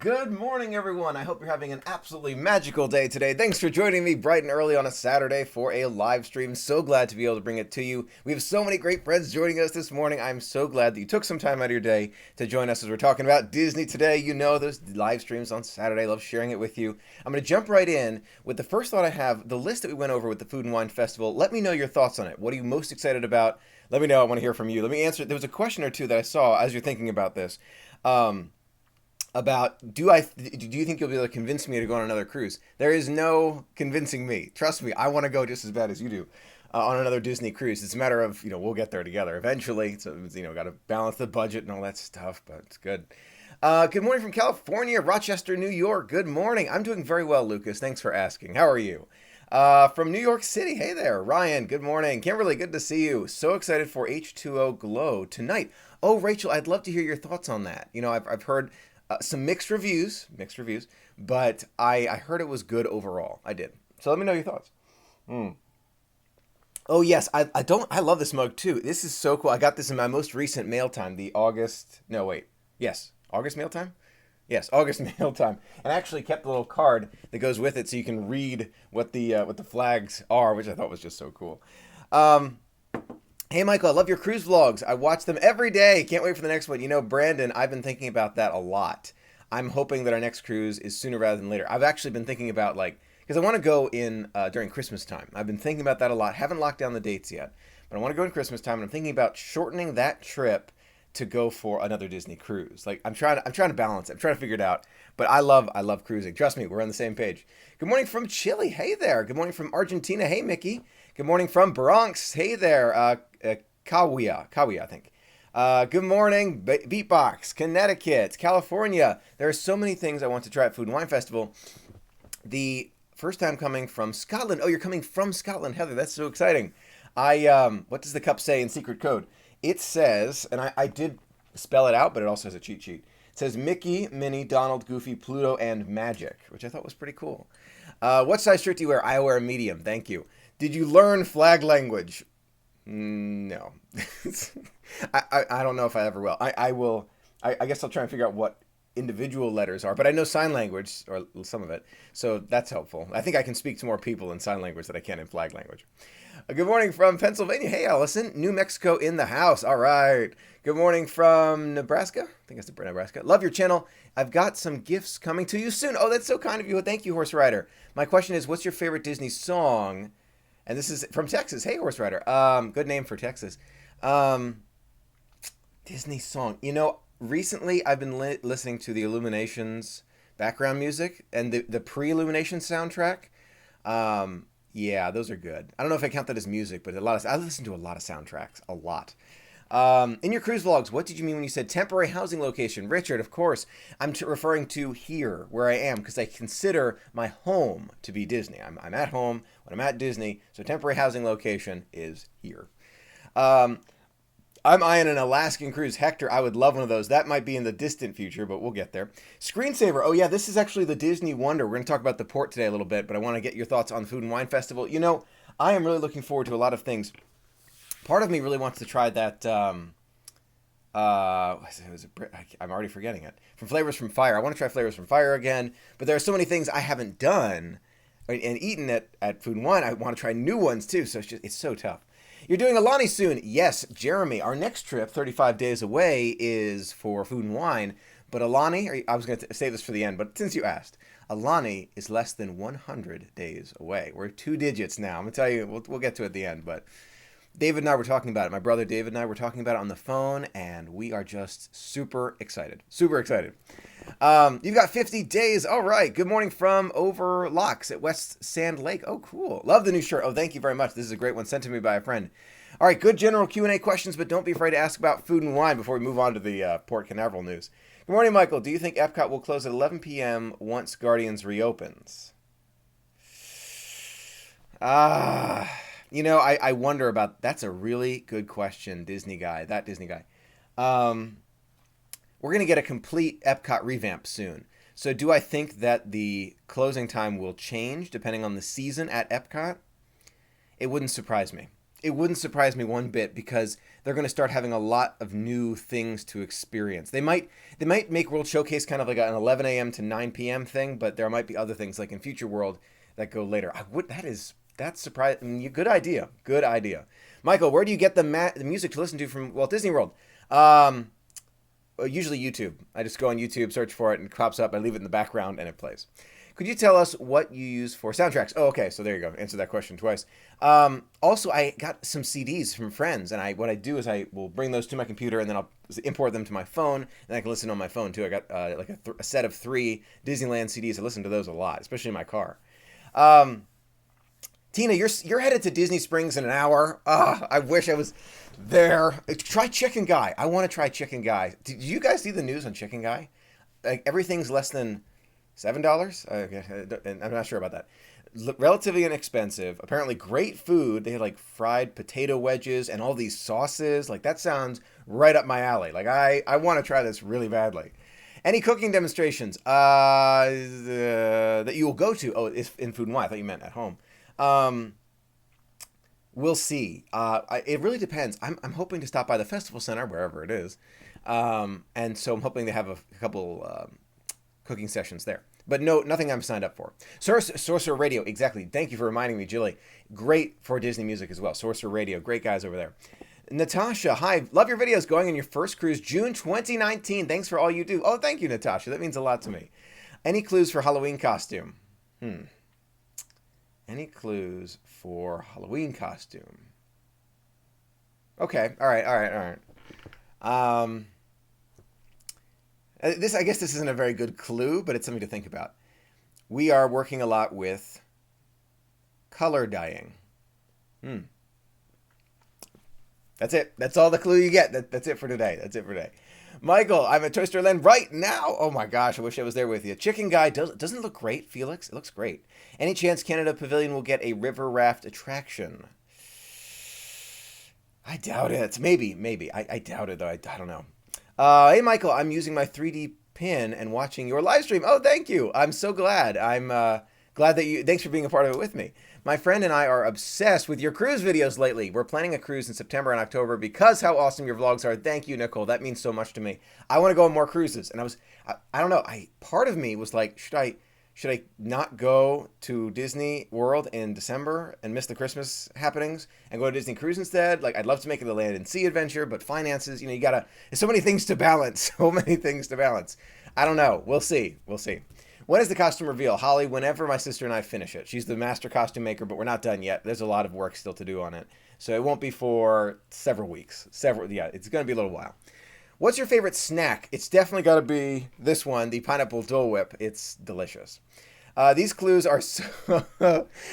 Good morning, everyone. I hope you're having an absolutely magical day today. Thanks for joining me bright and early on a Saturday for a live stream. So glad to be able to bring it to you. We have so many great friends joining us this morning. I'm so glad that you took some time out of your day to join us as we're talking about Disney today. You know those live streams on Saturday. I love sharing it with you. I'm going to jump right in with the first thought I have, the list that we went over with the Food and Wine Festival. Let me know your thoughts on it. What are you most excited about? Let me know. I want to hear from you. Let me answer. There was a question or two that I saw as you're thinking about this. About do you think you'll be able to convince me to go on another cruise? There is no convincing me. Trust me, I want to go just as bad as you do on another Disney cruise. It's a matter of we'll get there together eventually. So got to balance the budget and all that stuff, but it's good. Good morning from California, Rochester, New York. Good morning. I'm doing very well, Lucas. Thanks for asking. How are you? From New York City, hey there, Ryan. Good morning, Kimberly. Good to see you. So excited for H2O Glow tonight. Oh, Rachel, I'd love to hear your thoughts on that. I've heard some mixed reviews, but I heard it was good overall. I did. So let me know your thoughts. Oh yes, I love this mug too. This is so cool. I got this in my most recent mail time, August mail time? Yes, August mail time. And I actually kept the little card that goes with it so you can read what the flags are, which I thought was just so cool. Hey, Michael, I love your cruise vlogs. I watch them every day. Can't wait for the next one. Brandon, I've been thinking about that a lot. I'm hoping that our next cruise is sooner rather than later. I've actually been thinking about, because I want to go in during Christmas time. I've been thinking about that a lot. Haven't locked down the dates yet, but I want to go in Christmas time, and I'm thinking about shortening that trip to go for another Disney cruise. I'm trying to balance it. I'm trying to figure it out. But I love cruising. Trust me, we're on the same page. Good morning from Chile. Hey there. Good morning from Argentina. Hey, Mickey. Good morning from Bronx. Hey there. Kawiya, I think. Good morning, Beatbox, Connecticut, California. There are so many things I want to try at Food and Wine Festival. The first time coming from Scotland. Oh, you're coming from Scotland, Heather. That's so exciting. What does the cup say in secret code? It says, and I did spell it out, but it also has a cheat sheet. It says Mickey, Minnie, Donald, Goofy, Pluto, and Magic, which I thought was pretty cool. What size shirt do you wear? I wear a medium. Thank you. Did you learn flag language? No. I don't know if I ever will. I will. I guess I'll try and figure out what individual letters are, but I know sign language, or some of it, so that's helpful. I think I can speak to more people in sign language than I can in flag language. Good morning from Pennsylvania. Hey, Allison. New Mexico in the house. All right. Good morning from Nebraska. I think it's Nebraska. Love your channel. I've got some gifts coming to you soon. Oh, that's so kind of you. Thank you, Horse Rider. My question is, what's your favorite Disney song? And this is from Texas. Hey, Horse Rider. Good name for Texas. Disney song. Recently I've been listening to the Illuminations background music and the pre-Illumination soundtrack. Yeah, those are good. I don't know if I count that as music, but I listen to a lot of soundtracks. A lot. In your cruise vlogs, what did you mean when you said temporary housing location? Richard, of course, I'm referring to here, where I am, because I consider my home to be Disney. I'm at home when I'm at Disney, so temporary housing location is here. I'm eyeing an Alaskan cruise. Hector, I would love one of those. That might be in the distant future, but we'll get there. Screensaver. Oh, yeah, this is actually the Disney Wonder. We're going to talk about the port today a little bit, but I want to get your thoughts on the Food and Wine Festival. I am really looking forward to a lot of things. Part of me really wants to try that, I'm already forgetting it. From Flavors from Fire. I want to try Flavors from Fire again, but there are so many things I haven't done and eaten at Food and Wine. I want to try new ones too, so it's so tough. You're doing Alani soon. Yes, Jeremy. Our next trip, 35 days away, is for Food and Wine. But Alani, I was going to save this for the end, but since you asked, Alani is less than 100 days away. We're 2 digits now. I'm going to tell you, we'll get to it at the end, but David and I were talking about it. My brother David and I were talking about it on the phone, and we are just super excited. Super excited. You've got 50 days. All right. Good morning from Overlocks at West Sand Lake. Oh, cool. Love the new shirt. Oh, thank you very much. This is a great one sent to me by a friend. All right. Good general Q&A questions, but don't be afraid to ask about Food and Wine before we move on to the Port Canaveral news. Good morning, Michael. Do you think Epcot will close at 11 p.m. once Guardians reopens? I wonder about. That's a really good question, Disney guy. We're going to get a complete Epcot revamp soon. So do I think that the closing time will change depending on the season at Epcot? It wouldn't surprise me. it wouldn't surprise me one bit because they're going to start having a lot of new things to experience. They might make World Showcase kind of like an 11 a.m. to 9 p.m. thing, but there might be other things like in Future World that go later. That's surprising. Good idea. Good idea. Michael, where do you get the music to listen to from Walt Disney World? Usually YouTube. I just go on YouTube, search for it, and it pops up. I leave it in the background, and it plays. Could you tell us what you use for soundtracks? Oh, okay. So there you go. Answer that question twice. Also, I got some CDs from friends, and what I do is I will bring those to my computer, and then I'll import them to my phone, and I can listen on my phone too. I got a set of 3 Disneyland CDs. I listen to those a lot, especially in my car. Tina, you're headed to Disney Springs in an hour. I wish I was there. Try Chicken Guy. I want to try Chicken Guy. Did you guys see the news on Chicken Guy? Like everything's less than $7. Okay, I'm not sure about that. Relatively inexpensive. Apparently great food. They had like fried potato wedges and all these sauces. Like that sounds right up my alley. Like I want to try this really badly. Any cooking demonstrations that you will go to? Oh, it's in Food and Wine. I thought you meant at home. We'll see. It really depends. I'm hoping to stop by the festival center wherever it is, and so I'm hoping to have a couple cooking sessions there. But no, nothing I'm signed up for. Sorcerer Radio, exactly. Thank you for reminding me, Julie. Great for Disney music as well. Sorcerer Radio, great guys over there. Natasha, hi. Love your videos. Going on your first cruise, June 2019. Thanks for all you do. Oh, thank you, Natasha. That means a lot to me. Any clues for Halloween costume? Any clues for Halloween costume? Okay. All right. I guess this isn't a very good clue, but it's something to think about. We are working a lot with color dyeing. That's it. That's all the clue you get. That's it for today. Michael, I'm at Toaster Land right now. Oh my gosh, I wish I was there with you. Chicken Guy doesn't it look great, Felix? It looks great. Any chance Canada Pavilion will get a river raft attraction? I doubt it. Maybe. I doubt it though. I don't know. Hey Michael, I'm using my 3D pin and watching your live stream. Oh, thank you. I'm so glad. I'm glad that you. Thanks for being a part of it with me. My friend and I are obsessed with your cruise videos lately. We're planning a cruise in September and October because how awesome your vlogs are. Thank you, Nicole. That means so much to me. I want to go on more cruises. And I don't know. Part of me was like, should I not go to Disney World in December and miss the Christmas happenings and go to Disney Cruise instead? Like, I'd love to make it a land and sea adventure, but finances, there's so many things to balance. I don't know. We'll see. When is the costume reveal? Holly, whenever my sister and I finish it. She's the master costume maker, but we're not done yet. There's a lot of work still to do on it. So it won't be for several weeks. It's going to be a little while. What's your favorite snack? It's definitely got to be this one, the pineapple Dole Whip. It's delicious. These clues are so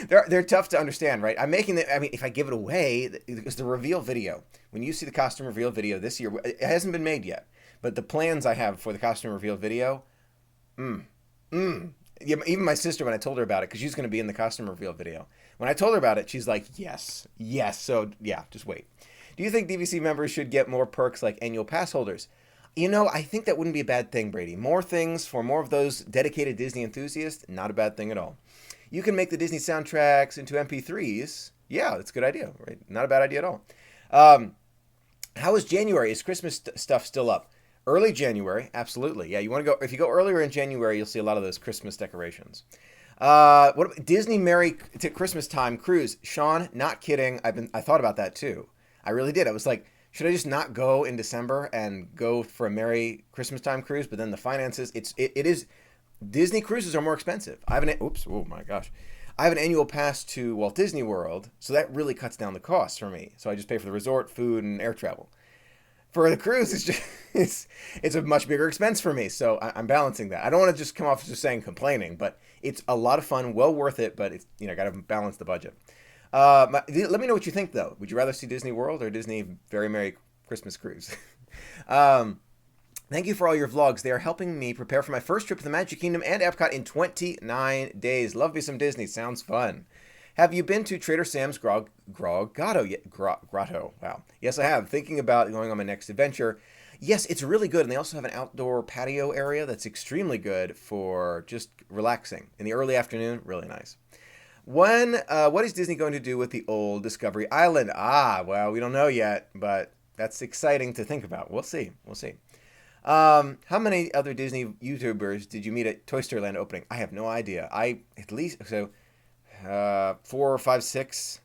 they're tough to understand, right? If I give it away, it's the reveal video. When you see the costume reveal video this year, it hasn't been made yet, but the plans I have for the costume reveal video, Yeah, even my sister, when I told her about it, because she's going to be in the costume reveal video, when I told her about it, she's like, yes. So yeah, just wait. Do you think DVC members should get more perks like annual pass holders? I think that wouldn't be a bad thing, Brady. More things for more of those dedicated Disney enthusiasts, not a bad thing at all. You can make the Disney soundtracks into MP3s. Yeah, that's a good idea, right? Not a bad idea at all. How is January? Is Christmas stuff still up? Early January, absolutely. Yeah, you want to go. If you go earlier in January, you'll see a lot of those Christmas decorations. What about Disney Merry Christmas Time cruise? Sean, not kidding. I thought about that too. I really did. I was like, should I just not go in December and go for a Merry Christmas Time cruise? But then the finances, it is. Disney cruises are more expensive. I have an annual pass to Walt Disney World, so that really cuts down the costs for me. So I just pay for the resort, food, and air travel. For the cruise, it's a much bigger expense for me, so I'm balancing that. I don't want to just come off just saying complaining, but it's a lot of fun, well worth it, but it's got to balance the budget. Let me know what you think, though. Would you rather see Disney World or Disney Very Merry Christmas Cruise? Thank you for all your vlogs. They are helping me prepare for my first trip to the Magic Kingdom and Epcot in 29 days. Love me some Disney. Sounds fun. Have you been to Trader Sam's Grotto yet? Grotto. Wow. Yes, I have. Thinking about going on my next adventure. Yes, it's really good. And they also have an outdoor patio area that's extremely good for just relaxing. In the early afternoon, really nice. What is Disney going to do with the old Discovery Island? Ah, well, we don't know yet, but that's exciting to think about. We'll see. We'll see. How many other Disney YouTubers did you meet at Toy Story Land opening? I have no idea. At least four or five, six,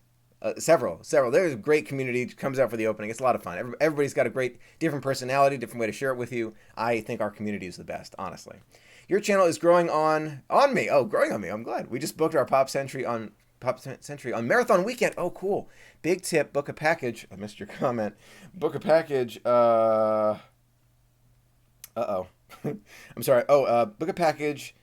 several. There's a great community that comes out for the opening. It's a lot of fun. Everybody's got a great different personality, different way to share it with you. I think our community is the best, honestly. Your channel is growing on me. Oh, growing on me. I'm glad. We just booked our Pop Century on Marathon Weekend. Oh, cool. Big tip. Book a package. I missed your comment. Book a package. Uh-oh. I'm sorry. Book a package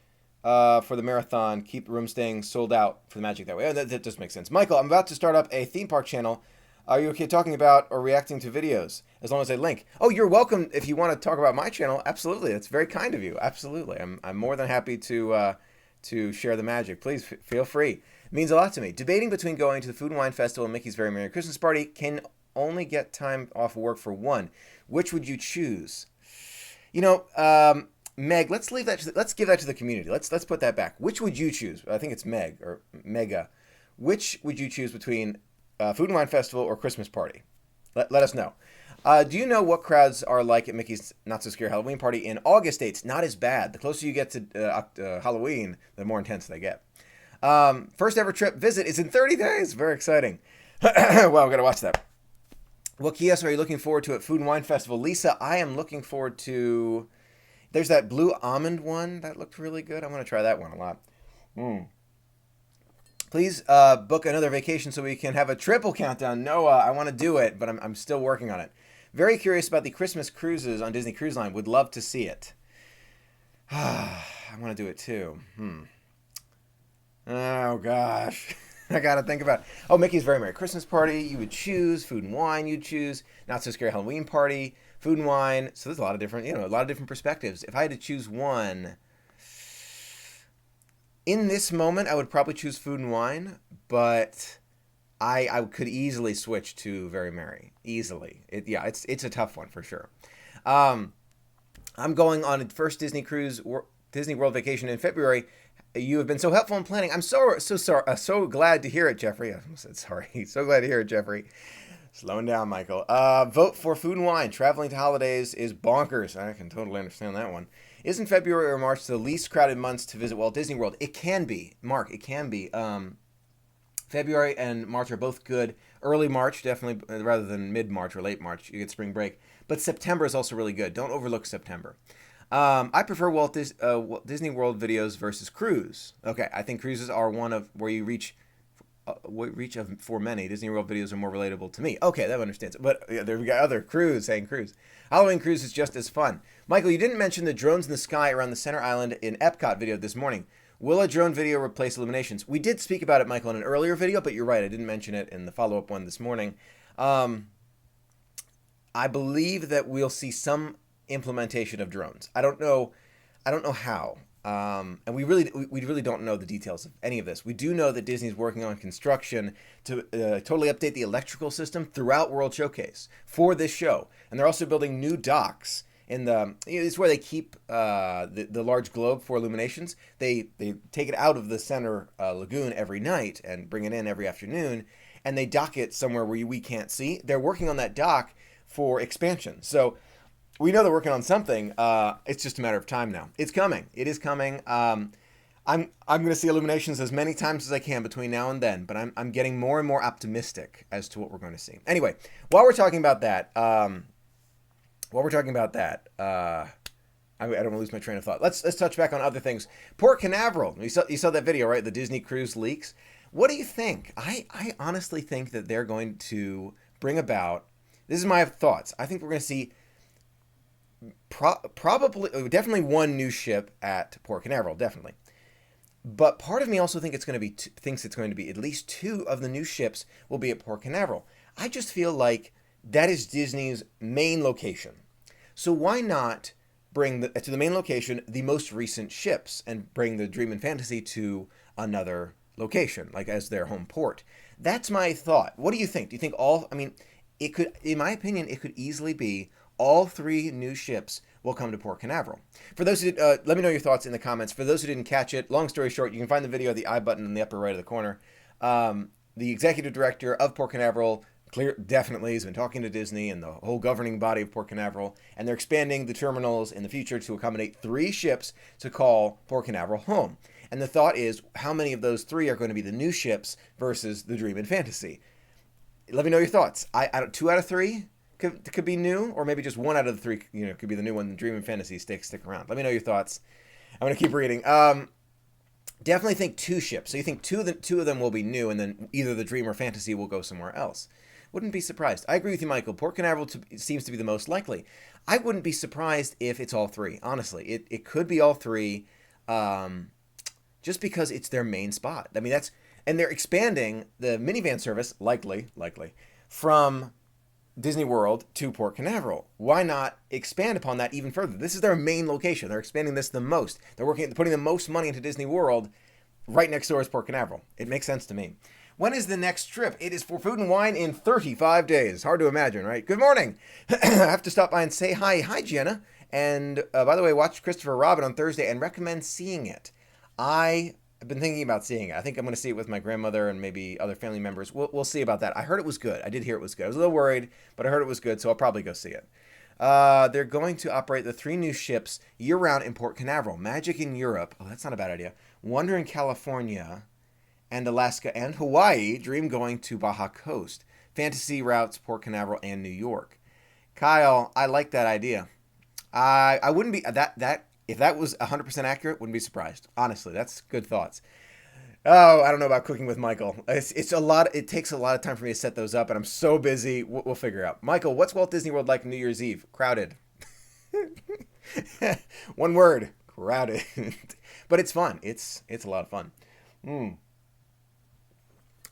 for the marathon. Keep room staying sold out for the magic that way. Oh, that just makes sense. Michael, I'm about to start up a theme park channel. Are you okay talking about or reacting to videos as long as I link? Oh, you're welcome if you want to talk about my channel. Absolutely. That's very kind of you. Absolutely. I'm more than happy to share the magic. Please feel free. It means a lot to me. Debating between going to the Food and Wine Festival and Mickey's Very Merry Christmas Party. Can only get time off work for one. Which would you choose? Meg, let's give that to the community. Let's put that back. Which would you choose? I think it's Meg or Mega. Which would you choose between Food and Wine Festival or Christmas Party? Let us know. Do you know what crowds are like at Mickey's Not So Scary Halloween Party in August dates? Not as bad. The closer you get to Halloween, the more intense they get. First ever trip visit is in 30 days. Very exciting. Well, we got to watch that. What kiosks are you looking forward to at Food and Wine Festival? Lisa, I am looking forward to... There's that blue almond one. That looked really good. I want to try that one a lot. Please book another vacation so we can have a triple countdown. Noah, I want to do it, but I'm still working on it. Very curious about the Christmas cruises on Disney Cruise Line. Would love to see it. I want to do it too. Oh, gosh. I got to think about it. Oh, Mickey's Very Merry Christmas Party. You would choose. Food and Wine you'd choose. Not So Scary Halloween Party. Food and Wine. So there's a lot of different perspectives. If I had to choose one, in this moment, I would probably choose Food and Wine, but I could easily switch to Very Merry. Easily. It's a tough one for sure. I'm going on a first Disney World vacation in February. You have been so helpful in planning. I'm so sorry. So glad to hear it, Jeffrey. I said sorry. So glad to hear it, Jeffrey. Slowing down, Michael. Vote for Food and Wine. Traveling to holidays is bonkers. I can totally understand that one. Isn't February or March the least crowded months to visit Walt Disney World? It can be, Mark. It can be. February and March are both good. Early March, definitely, rather than mid-March or late March. You get spring break. But September is also really good. Don't overlook September. I prefer Walt Disney World videos versus cruise. Okay, I think cruises are one of where you reach for many. Disney World videos are more relatable to me. Okay, that understands it. But there we got other cruise saying cruise. Halloween cruise is just as fun. Michael, you didn't mention the drones in the sky around the center island in Epcot video this morning. Will a drone video replace illuminations? We did speak about it, Michael, in an earlier video, but you're right. I didn't mention it in the follow-up one this morning. I believe that we'll see some implementation of drones. I don't know how. And we really don't know the details of any of this. We do know that Disney's working on construction to totally update the electrical system throughout World Showcase for this show. And they're also building new docks in it's where they keep the large globe for illuminations. They take it out of the center lagoon every night and bring it in every afternoon, and they dock it somewhere where we can't see. They're working on that dock for expansion. So we know they're working on something. It's just a matter of time now. It's coming. It is coming. I'm going to see illuminations as many times as I can between now and then, but I'm getting more and more optimistic as to what we're going to see. Anyway, while we're talking about that, I don't want to lose my train of thought. Let's touch back on other things. Port Canaveral. You saw that video, right? The Disney cruise leaks. What do you think? I honestly think that they're going to bring about. This is my thoughts. I think we're going to see definitely one new ship at Port Canaveral, definitely. But part of me also thinks it's going to be at least two of the new ships will be at Port Canaveral. I just feel like that is Disney's main location. So why not bring to the main location the most recent ships and bring the Dream and Fantasy to another location, like as their home port? That's my thought. What do you think? Do you think it could, in my opinion, it could easily be all 3 new ships will come to Port Canaveral. For those who let me know your thoughts in the comments. For those who didn't catch it, long story short, you can find the video, the I button in the upper right of the corner. The executive director of Port Canaveral definitely has been talking to Disney and the whole governing body of Port Canaveral, and they're expanding the terminals in the future to accommodate 3 ships to call Port Canaveral home. And the thought is, how many of those 3 are going to be the new ships versus the Dream and Fantasy? Let me know your thoughts. I 2 out of 3 could be new, or maybe just 1 out of the 3, could be the new one. The Dream and Fantasy stick around. Let me know your thoughts. I'm going to keep reading. Definitely think 2 ships. So you think two of them will be new, and then either the Dream or Fantasy will go somewhere else. Wouldn't be surprised. I agree with you, Michael. Port Canaveral seems to be the most likely. I wouldn't be surprised if it's all 3. Honestly, it could be all 3, just because it's their main spot. I mean, and they're expanding the minivan service likely from Disney World to Port Canaveral. Why not expand upon that even further? This is their main location. They're expanding this the most. They're putting the most money into Disney World. Right next door is Port Canaveral. It makes sense to me. When is the next trip? It is for Food and Wine in 35 days. Hard to imagine, right? Good morning. I have to stop by and say hi. Hi, Jenna. And by the way, watch Christopher Robin on Thursday and recommend seeing it. I have been thinking about seeing it. I think I'm going to see it with my grandmother and maybe other family members. We'll see about that. I heard it was good. I did hear it was good. I was a little worried, but I heard it was good, so I'll probably go see it. They're going to operate the 3 new ships year-round in Port Canaveral. Magic in Europe. Oh, that's not a bad idea. Wonder in California and Alaska and Hawaii. Dream going to Baja Coast. Fantasy routes Port Canaveral and New York. Kyle, I like that idea. I wouldn't be that if that was 100% accurate, wouldn't be surprised. Honestly, that's good thoughts. Oh, I don't know about cooking with Michael. It's a lot. It takes a lot of time for me to set those up, and I'm so busy. We'll figure it out. Michael, what's Walt Disney World like New Year's Eve? Crowded. One word, crowded. But it's fun. It's a lot of fun.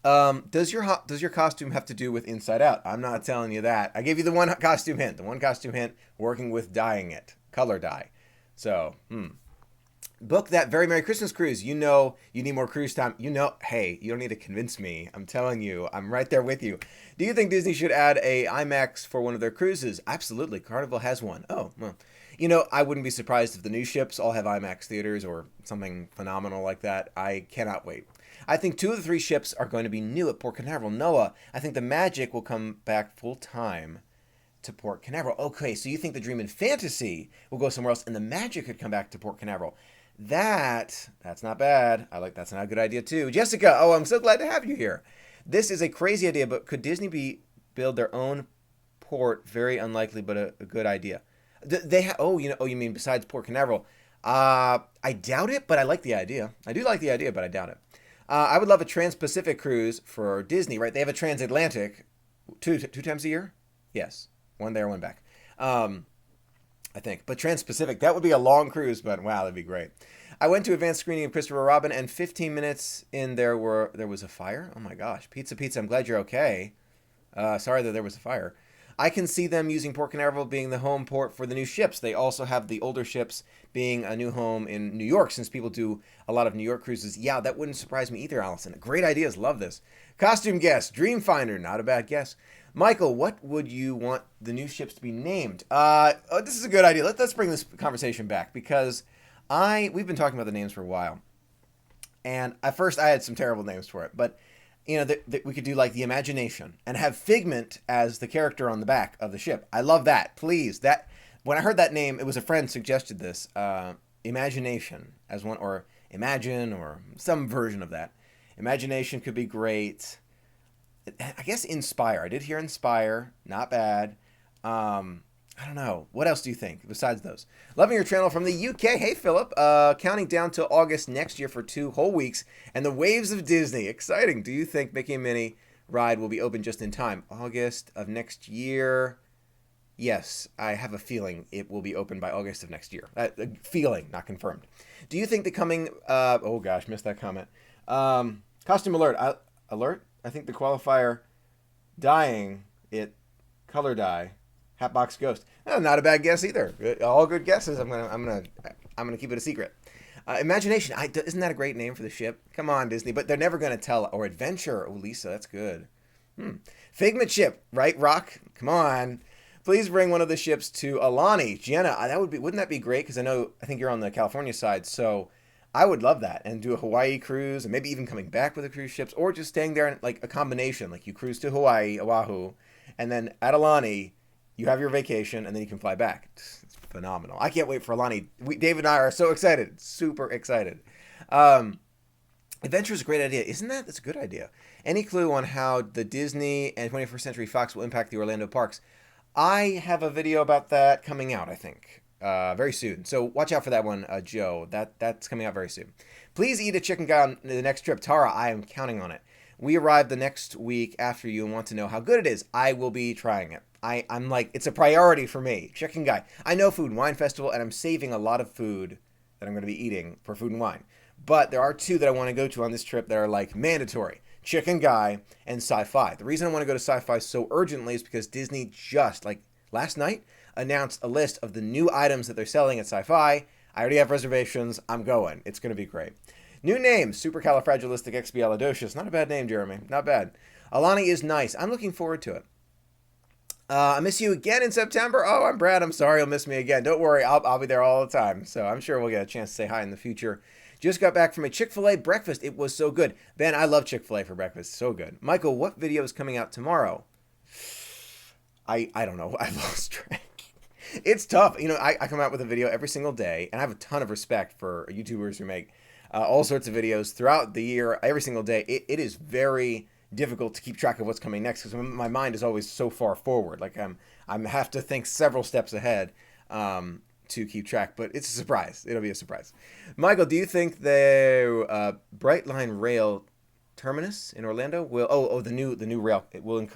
Does your costume have to do with Inside Out? I'm not telling you that. I gave you the one costume hint. The one costume hint, working with dyeing it. Color dye. So, book that Very Merry Christmas cruise. You need more cruise time. Hey, you don't need to convince me. I'm telling you, I'm right there with you. Do you think Disney should add a IMAX for one of their cruises? Absolutely. Carnival has one. Oh, well. I wouldn't be surprised if the new ships all have IMAX theaters or something phenomenal like that. I cannot wait. I think 2 of the 3 ships are going to be new at Port Canaveral. Noah, I think the Magic will come back full time to Port Canaveral. Okay, so you think the Dream and Fantasy will go somewhere else and the Magic could come back to Port Canaveral. That's not bad. That's not a good idea too. Jessica, oh, I'm so glad to have you here. This is a crazy idea, but could Disney build their own port? Very unlikely, but a good idea. You mean besides Port Canaveral? I doubt it, but I like the idea. I do like the idea, but I doubt it. I would love a Trans-Pacific cruise for Disney, right? They have a Transatlantic 2 times a year? Yes. One there, one back. I think. But Trans-Pacific, that would be a long cruise, but wow, that'd be great. I went to advanced screening of Christopher Robin, and 15 minutes in there was a fire. Oh my gosh. Pizza, I'm glad you're okay. Sorry that there was a fire. I can see them using Port Canaveral being the home port for the new ships. They also have the older ships being a new home in New York, since people do a lot of New York cruises. Yeah, that wouldn't surprise me either, Allison. Great ideas. Love this. Costume guess. Dreamfinder. Not a bad guess. Michael, what would you want the new ships to be named? This is a good idea. Let's bring this conversation back, because we've been talking about the names for a while. And at first I had some terrible names for it, but we could do like the Imagination and have Figment as the character on the back of the ship. I love that. Please. When I heard that name, it was a friend suggested this. Imagination as one, or Imagine, or some version of that. Imagination could be great. I guess Inspire. I did hear Inspire. Not bad. I don't know. What else do you think besides those? Loving your channel from the UK. Hey, Philip. Counting down till August next year for 2 whole weeks and the waves of Disney. Exciting. Do you think Mickey and Minnie ride will be open just in time? August of next year. Yes, I have a feeling it will be open by August of next year. Feeling, not confirmed. Do you think the coming... oh, gosh, missed that comment. Costume alert. Alert? I think the qualifier dyeing it color dye. Hatbox Ghost. Not a bad guess either. All good guesses. I'm gonna keep it a secret. Imagination. Isn't that a great name for the ship? Come on, Disney. But they're never gonna tell. Or Adventure. Oh, Lisa, that's good. Figment ship, right? Rock. Come on. Please bring one of the ships to Alani. Gianna, wouldn't that be great? Because I think you're on the California side, so I would love that. And do a Hawaii cruise, and maybe even coming back with the cruise ships, or just staying there in like a combination. Like you cruise to Hawaii, Oahu, and then at Alani, you have your vacation, and then you can fly back. It's phenomenal. I can't wait for Alani. David and I are so excited, super excited. Adventure is a great idea, isn't that? That's a good idea. Any clue on how the Disney and 21st Century Fox will impact the Orlando parks? I have a video about that coming out, I think, very soon. So watch out for that one, Joe. That's coming out very soon. Please eat a chicken guy on the next trip. Tara, I am counting on it. We arrive the next week after you and want to know how good it is. I will be trying it. I'm like, it's a priority for me. Chicken guy. I know Food and Wine Festival, and I'm saving a lot of food that I'm going to be eating for Food and Wine. But there are two that I want to go to on this trip that are like mandatory. Chicken Guy and Sci-Fi. The reason I want to go to Sci-Fi so urgently is because Disney just, like last night, announced a list of the new items that they're selling at Sci-Fi. I already have reservations. I'm going. It's going to be great. New name, Supercalifragilisticexpialidocious. Not a bad name, Jeremy. Not bad. Alani is nice. I'm looking forward to it. I miss you again in September. Oh, I'm Brad. I'm sorry you'll miss me again. Don't worry. I'll be there all the time. So I'm sure we'll get a chance to say hi in the future. Just got back from a Chick-fil-A breakfast. It was so good. Ben, I love Chick-fil-A for breakfast. So good. Michael, what video is coming out tomorrow? I don't know. I've lost track. It's tough. I come out with a video every single day, and I have a ton of respect for YouTubers who make all sorts of videos throughout the year, every single day. It is very difficult to keep track of what's coming next because my mind is always so far forward. Like I have to think several steps ahead. To keep track, but it's a surprise. It'll be a surprise. Michael, do you think the Bright Line Rail terminus in Orlando will the new rail, it will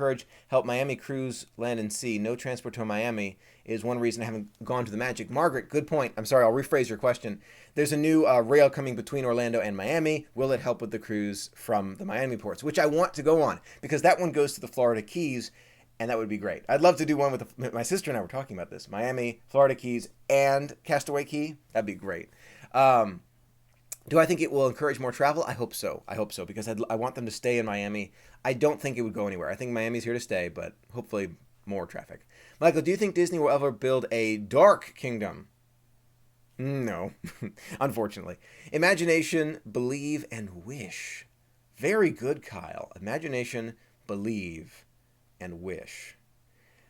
help Miami cruise land and sea? No transport to Miami is one reason I haven't gone to the Magic. Margaret, good point. I'm sorry, I'll rephrase your question. There's a new rail coming between Orlando and Miami. Will it help with the cruise from the Miami ports, which I want to go on because that one goes to the Florida Keys. And that would be great. I'd love to do one with my sister and I were talking about this. Miami, Florida Keys, and Castaway Key. That'd be great. Do I think it will encourage more travel? I hope so. Because I want them to stay in Miami. I don't think it would go anywhere. I think Miami's here to stay, but hopefully more traffic. Michael, do you think Disney will ever build a Dark Kingdom? No, unfortunately. Imagination, believe, and wish. Very good, Kyle. Imagination, believe, and wish.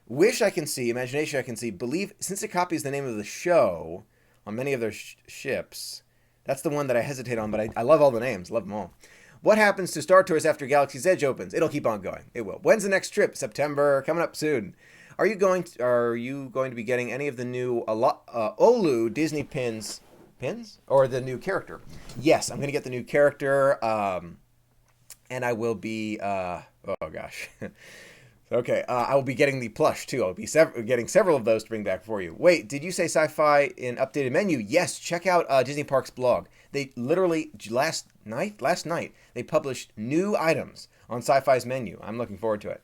Wish I can see, imagination I can see, believe, since it copies the name of the show on many of their ships, that's the one that I hesitate on, but I love all the names, love them all. What happens to Star Tours after Galaxy's Edge opens? It'll keep on going. It will. When's the next trip? September, coming up soon. Are you going to be getting any of the new Olu Disney pins? Or the new character? Yes, I'm going to get the new character, and I will be, oh gosh. Okay, I will be getting the plush, too. I'll be getting several of those to bring back for you. Wait, did you say Sci-Fi in updated menu? Yes, check out Disney Parks blog. They literally, last night, they published new items on Sci-Fi's menu. I'm looking forward to it.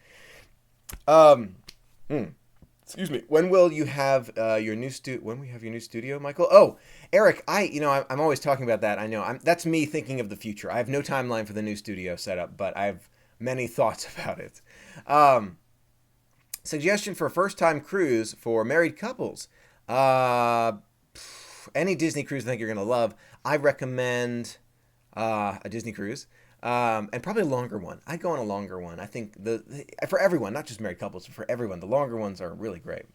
Excuse me. When will you have your new studio, Michael? Oh, Eric, I'm always talking about that. I know. That's me thinking of the future. I have no timeline for the new studio setup, but I have many thoughts about it. Suggestion for a first-time cruise for married couples. Any Disney cruise I think you're going to love. I recommend a Disney cruise. And probably a longer one. I'd go on a longer one. I think for everyone, not just married couples, but for everyone, the longer ones are really great.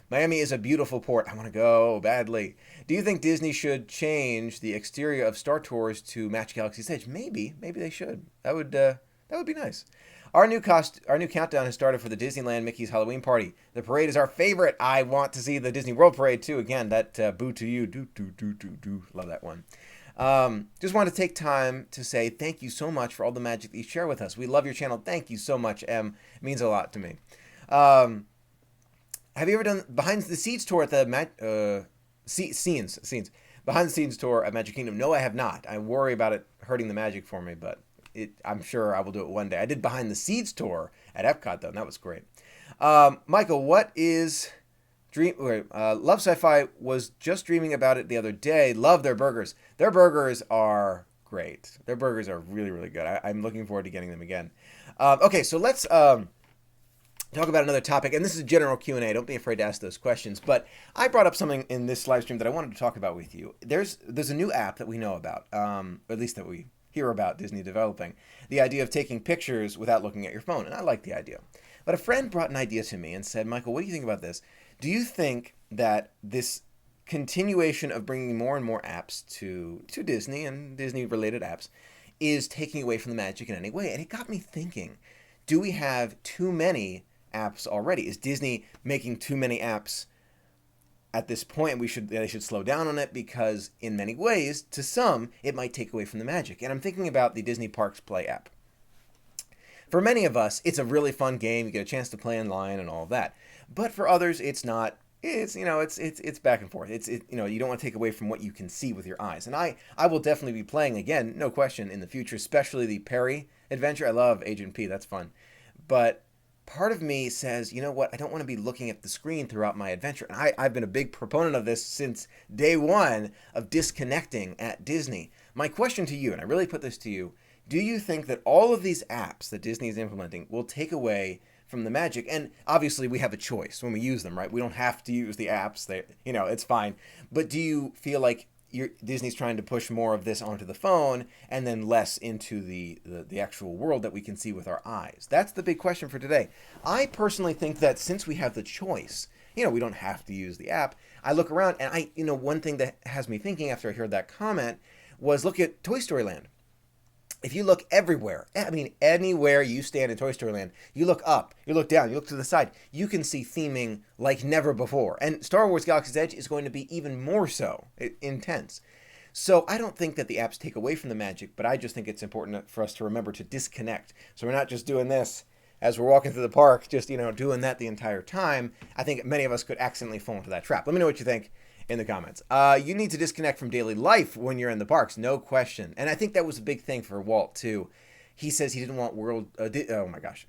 Miami is a beautiful port. I want to go badly. Do you think Disney should change the exterior of Star Tours to match Galaxy's Edge? Maybe they should. That would be nice. Our new countdown has started for the Disneyland Mickey's Halloween party. The parade is our favorite. I want to see the Disney World Parade too. Again, that boo to you. Do. Love that one. Just want to take time to say thank you so much for all the magic that you share with us. We love your channel. Thank you so much, Em. It means a lot to me. Have you ever done behind the scenes tour at the scenes behind the scenes tour at Magic Kingdom? No, I have not. I worry about it hurting the magic for me, but I'm sure I will do it one day. I did behind the scenes tour at Epcot though, and that was great. Michael, what is Love Sci-Fi was just dreaming about it the other day. Love their burgers. Their burgers are great. Their burgers are really, really good. I'm looking forward to getting them again. Okay, so let's talk about another topic, and this is a general Q&A. Don't be afraid to ask those questions. But I brought up something in this live stream that I wanted to talk about with you. There's a new app that we know about, or at least that we hear about Disney developing. The idea of taking pictures without looking at your phone, and I like the idea. But a friend brought an idea to me and said, Michael, what do you think about this? Do you think that this continuation of bringing more and more apps to Disney and Disney-related apps is taking away from the magic in any way? And it got me thinking, do we have too many apps already? Is Disney making too many apps at this point? They should slow down on it, because in many ways, to some, it might take away from the magic. And I'm thinking about the Disney Parks Play app. For many of us, it's a really fun game. You get a chance to play online and all of that. But for others, it's not. It's back and forth. You don't want to take away from what you can see with your eyes. And I will definitely be playing again, no question, in the future, especially the Perry adventure. I love Agent P. That's fun. But part of me says, you know what? I don't want to be looking at the screen throughout my adventure. And I've been a big proponent of this since day one, of disconnecting at Disney. My question to you, and I really put this to you, do you think that all of these apps that Disney is implementing will take away from the magic? And obviously we have a choice when we use them, right? We don't have to use the apps. It's fine. But do you feel like Disney's trying to push more of this onto the phone and then less into the actual world that we can see with our eyes? That's the big question for today. I personally think that since we have the choice, we don't have to use the app. I look around and one thing that has me thinking after I heard that comment was, look at Toy Story Land. If you look everywhere, anywhere you stand in Toy Story Land, you look up, you look down, you look to the side, you can see theming like never before. And Star Wars Galaxy's Edge is going to be even more so intense. So I don't think that the apps take away from the magic, but I just think it's important for us to remember to disconnect. So we're not just doing this as we're walking through the park, just, doing that the entire time. I think many of us could accidentally fall into that trap. Let me know what you think in the comments. You need to disconnect from daily life when you're in the parks, no question. And I think that was a big thing for Walt too. He says he didn't want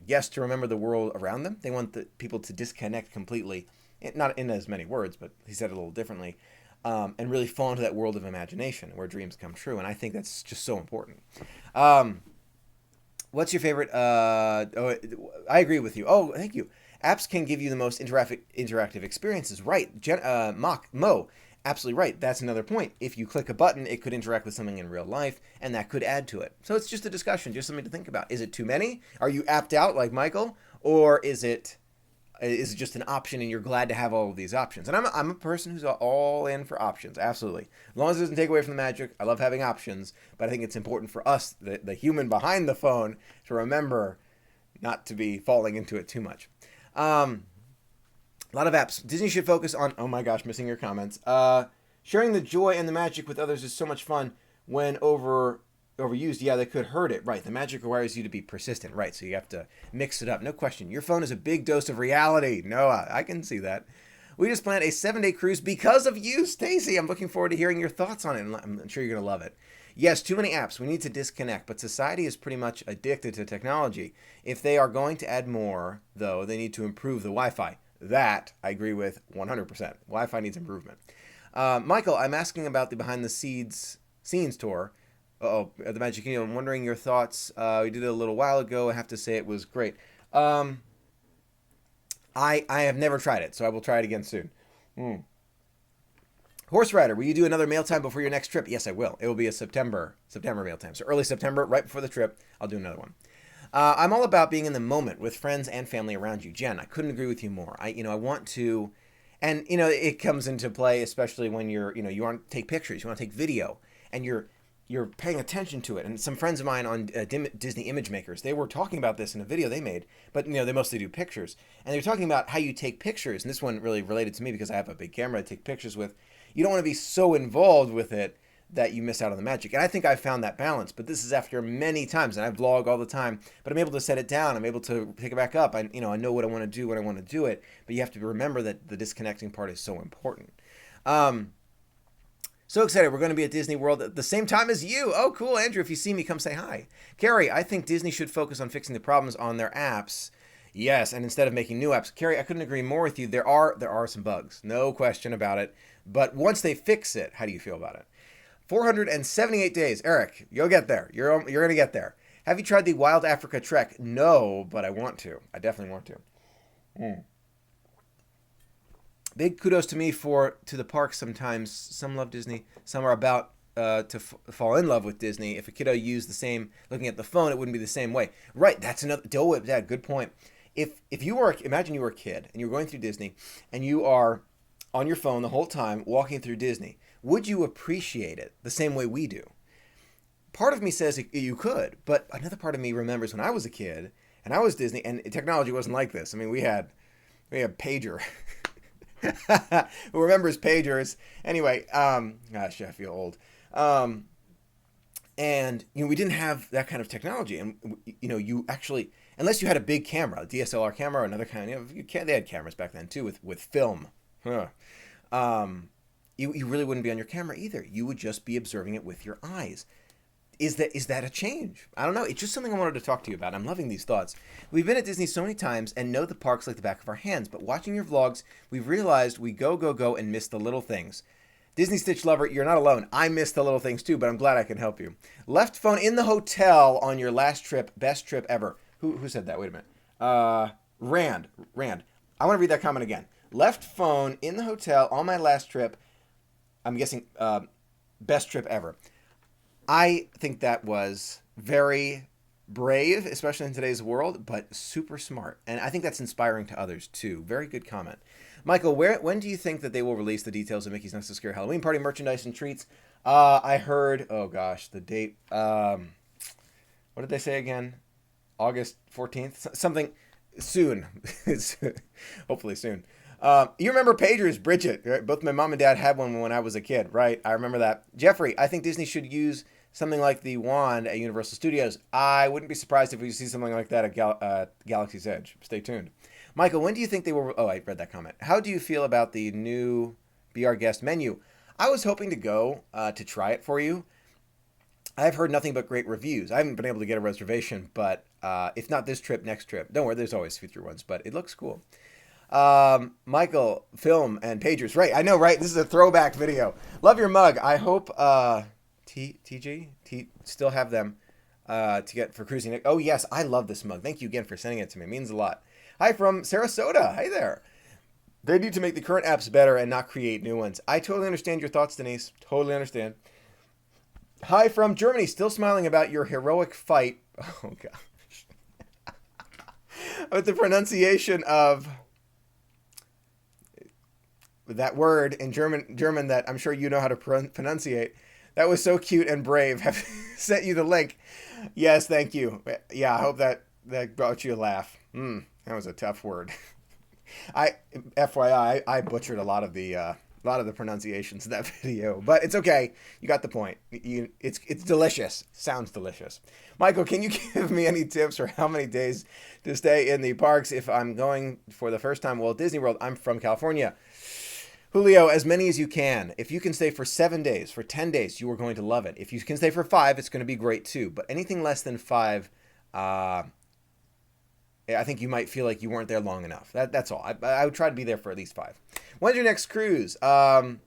guests to remember the world around them. They want the people to disconnect completely, not in as many words, but he said it a little differently, and really fall into that world of imagination where dreams come true. And I think that's just so important. What's your favorite? I agree with you. Oh, thank you. Apps can give you the most interactive experiences. Right. Mo, absolutely right. That's another point. If you click a button, it could interact with something in real life, and that could add to it. So it's just a discussion, just something to think about. Is it too many? Are you apped out like Michael? Or is it just an option and you're glad to have all of these options? And I'm a person who's all in for options, absolutely. As long as it doesn't take away from the magic, I love having options, but I think it's important for us, the human behind the phone, to remember not to be falling into it too much. A lot of apps. Disney should focus on, oh my gosh, missing your comments. Sharing the joy and the magic with others is so much fun. When overused, yeah, that could hurt it. Right, the magic requires you to be persistent. Right, so you have to mix it up. No question. Your phone is a big dose of reality. No, I can see that. We just planned a 7-day cruise because of you, Stacy. I'm looking forward to hearing your thoughts on it, and I'm sure you're going to love it. Yes, too many apps. We need to disconnect, but society is pretty much addicted to technology. If they are going to add more, though, they need to improve the Wi-Fi. That I agree with 100%. Wi-Fi needs improvement. Michael, I'm asking about the behind-the-scenes tour. At the Magic Kingdom. I'm wondering your thoughts. We did it a little while ago. I have to say it was great. I have never tried it, so I will try it again soon. Horse Rider, will you do another mail time before your next trip? Yes, I will. It will be a September mail time. So early September, right before the trip, I'll do another one. I'm all about being in the moment with friends and family around you. Jen, I couldn't agree with you more. I want to, and it comes into play, especially when you want to take pictures, you want to take video, and you're paying attention to it. And some friends of mine on Disney Image Makers, they were talking about this in a video they made, but they mostly do pictures. And they're talking about how you take pictures. And this one really related to me because I have a big camera to take pictures with. You don't want to be so involved with it that you miss out on the magic. And I think I found that balance, but this is after many times, and I vlog all the time, but I'm able to set it down. I'm able to pick it back up. I know what I want to do when I want to do it, but you have to remember that the disconnecting part is so important. So excited. We're going to be at Disney World at the same time as you. Oh, cool. Andrew, if you see me, come say hi. Carrie, I think Disney should focus on fixing the problems on their apps. Yes, and instead of making new apps. Carrie, I couldn't agree more with you. There are some bugs. No question about it. But once they fix it, how do you feel about it? 478 days. Eric, you'll get there. You're going to get there. Have you tried the Wild Africa Trek? No, but I want to. I definitely want to. Mm. Big kudos to me to the parks sometimes. Some love Disney. Some are about to fall in love with Disney. If a kiddo used the same, looking at the phone, it wouldn't be the same way. Right, that's another, Dad, good point. If you were, imagine you were a kid and you were going through Disney and you are on your phone the whole time walking through Disney, would you appreciate it the same way we do? Part of me says you could, but another part of me remembers when I was a kid and I was Disney and technology wasn't like this. I mean, we had pager. Who remembers pagers? Anyway, gosh, I feel old. And we didn't have that kind of technology, and you actually, unless you had a big camera, a DSLR camera or another kind of, they had cameras back then too with film. Huh. You really wouldn't be on your camera either. You would just be observing it with your eyes. Is that a change? I don't know. It's just something I wanted to talk to you about. I'm loving these thoughts. We've been at Disney so many times and know the parks like the back of our hands, but watching your vlogs, we've realized we go and miss the little things. Disney Stitch lover, you're not alone. I miss the little things too, but I'm glad I can help you. Left phone in the hotel on your last trip, best trip ever. Who said that? Wait a minute. Rand. I want to read that comment again. Left phone in the hotel on my last trip. I'm guessing best trip ever. I think that was very brave, especially in today's world, but super smart. And I think that's inspiring to others too. Very good comment. Michael, when do you think that they will release the details of Mickey's Not So Scary Halloween Party merchandise and treats? I heard, oh gosh, the date. What did they say again? August 14th? Something soon. Hopefully soon. You remember pagers, Bridget, right? Both my mom and dad had one when I was a kid, right? I remember that. Jeffrey, I think Disney should use something like the wand at Universal Studios. I wouldn't be surprised if we see something like that at Galaxy's Edge. Stay tuned. Michael, when do you think they will... Oh, I read that comment. How do you feel about the new Be Our Guest menu? I was hoping to go to try it for you. I've heard nothing but great reviews. I haven't been able to get a reservation, but if not this trip, next trip. Don't worry, there's always future ones, but it looks cool. Michael, film and pagers. Right, I know, right? This is a throwback video. Love your mug. I hope TG still have them to get for cruising. Oh, yes, I love this mug. Thank you again for sending it to me. It means a lot. Hi from Sarasota. Hi there. They need to make the current apps better and not create new ones. I totally understand your thoughts, Denise. Totally understand. Hi from Germany. Still smiling about your heroic fight. Oh, gosh. With the pronunciation of that word in German that I'm sure you know how to pronunciate. That was so cute and brave. Have sent you the link. Yes, thank you. Yeah, I hope that brought you a laugh. That was a tough word. FYI, I butchered a lot of the pronunciations in that video, but it's okay. You got the point. It's delicious. Sounds delicious. Michael, can you give me any tips for how many days to stay in the parks if I'm going for the first time Walt Disney World? I'm from California. Julio, as many as you can. If you can stay for 7 days, for 10 days, you are going to love it. If you can stay for 5, it's going to be great too. But anything less than 5, I think you might feel like you weren't there long enough. That's all. I would try to be there for at least 5. When's your next cruise? Not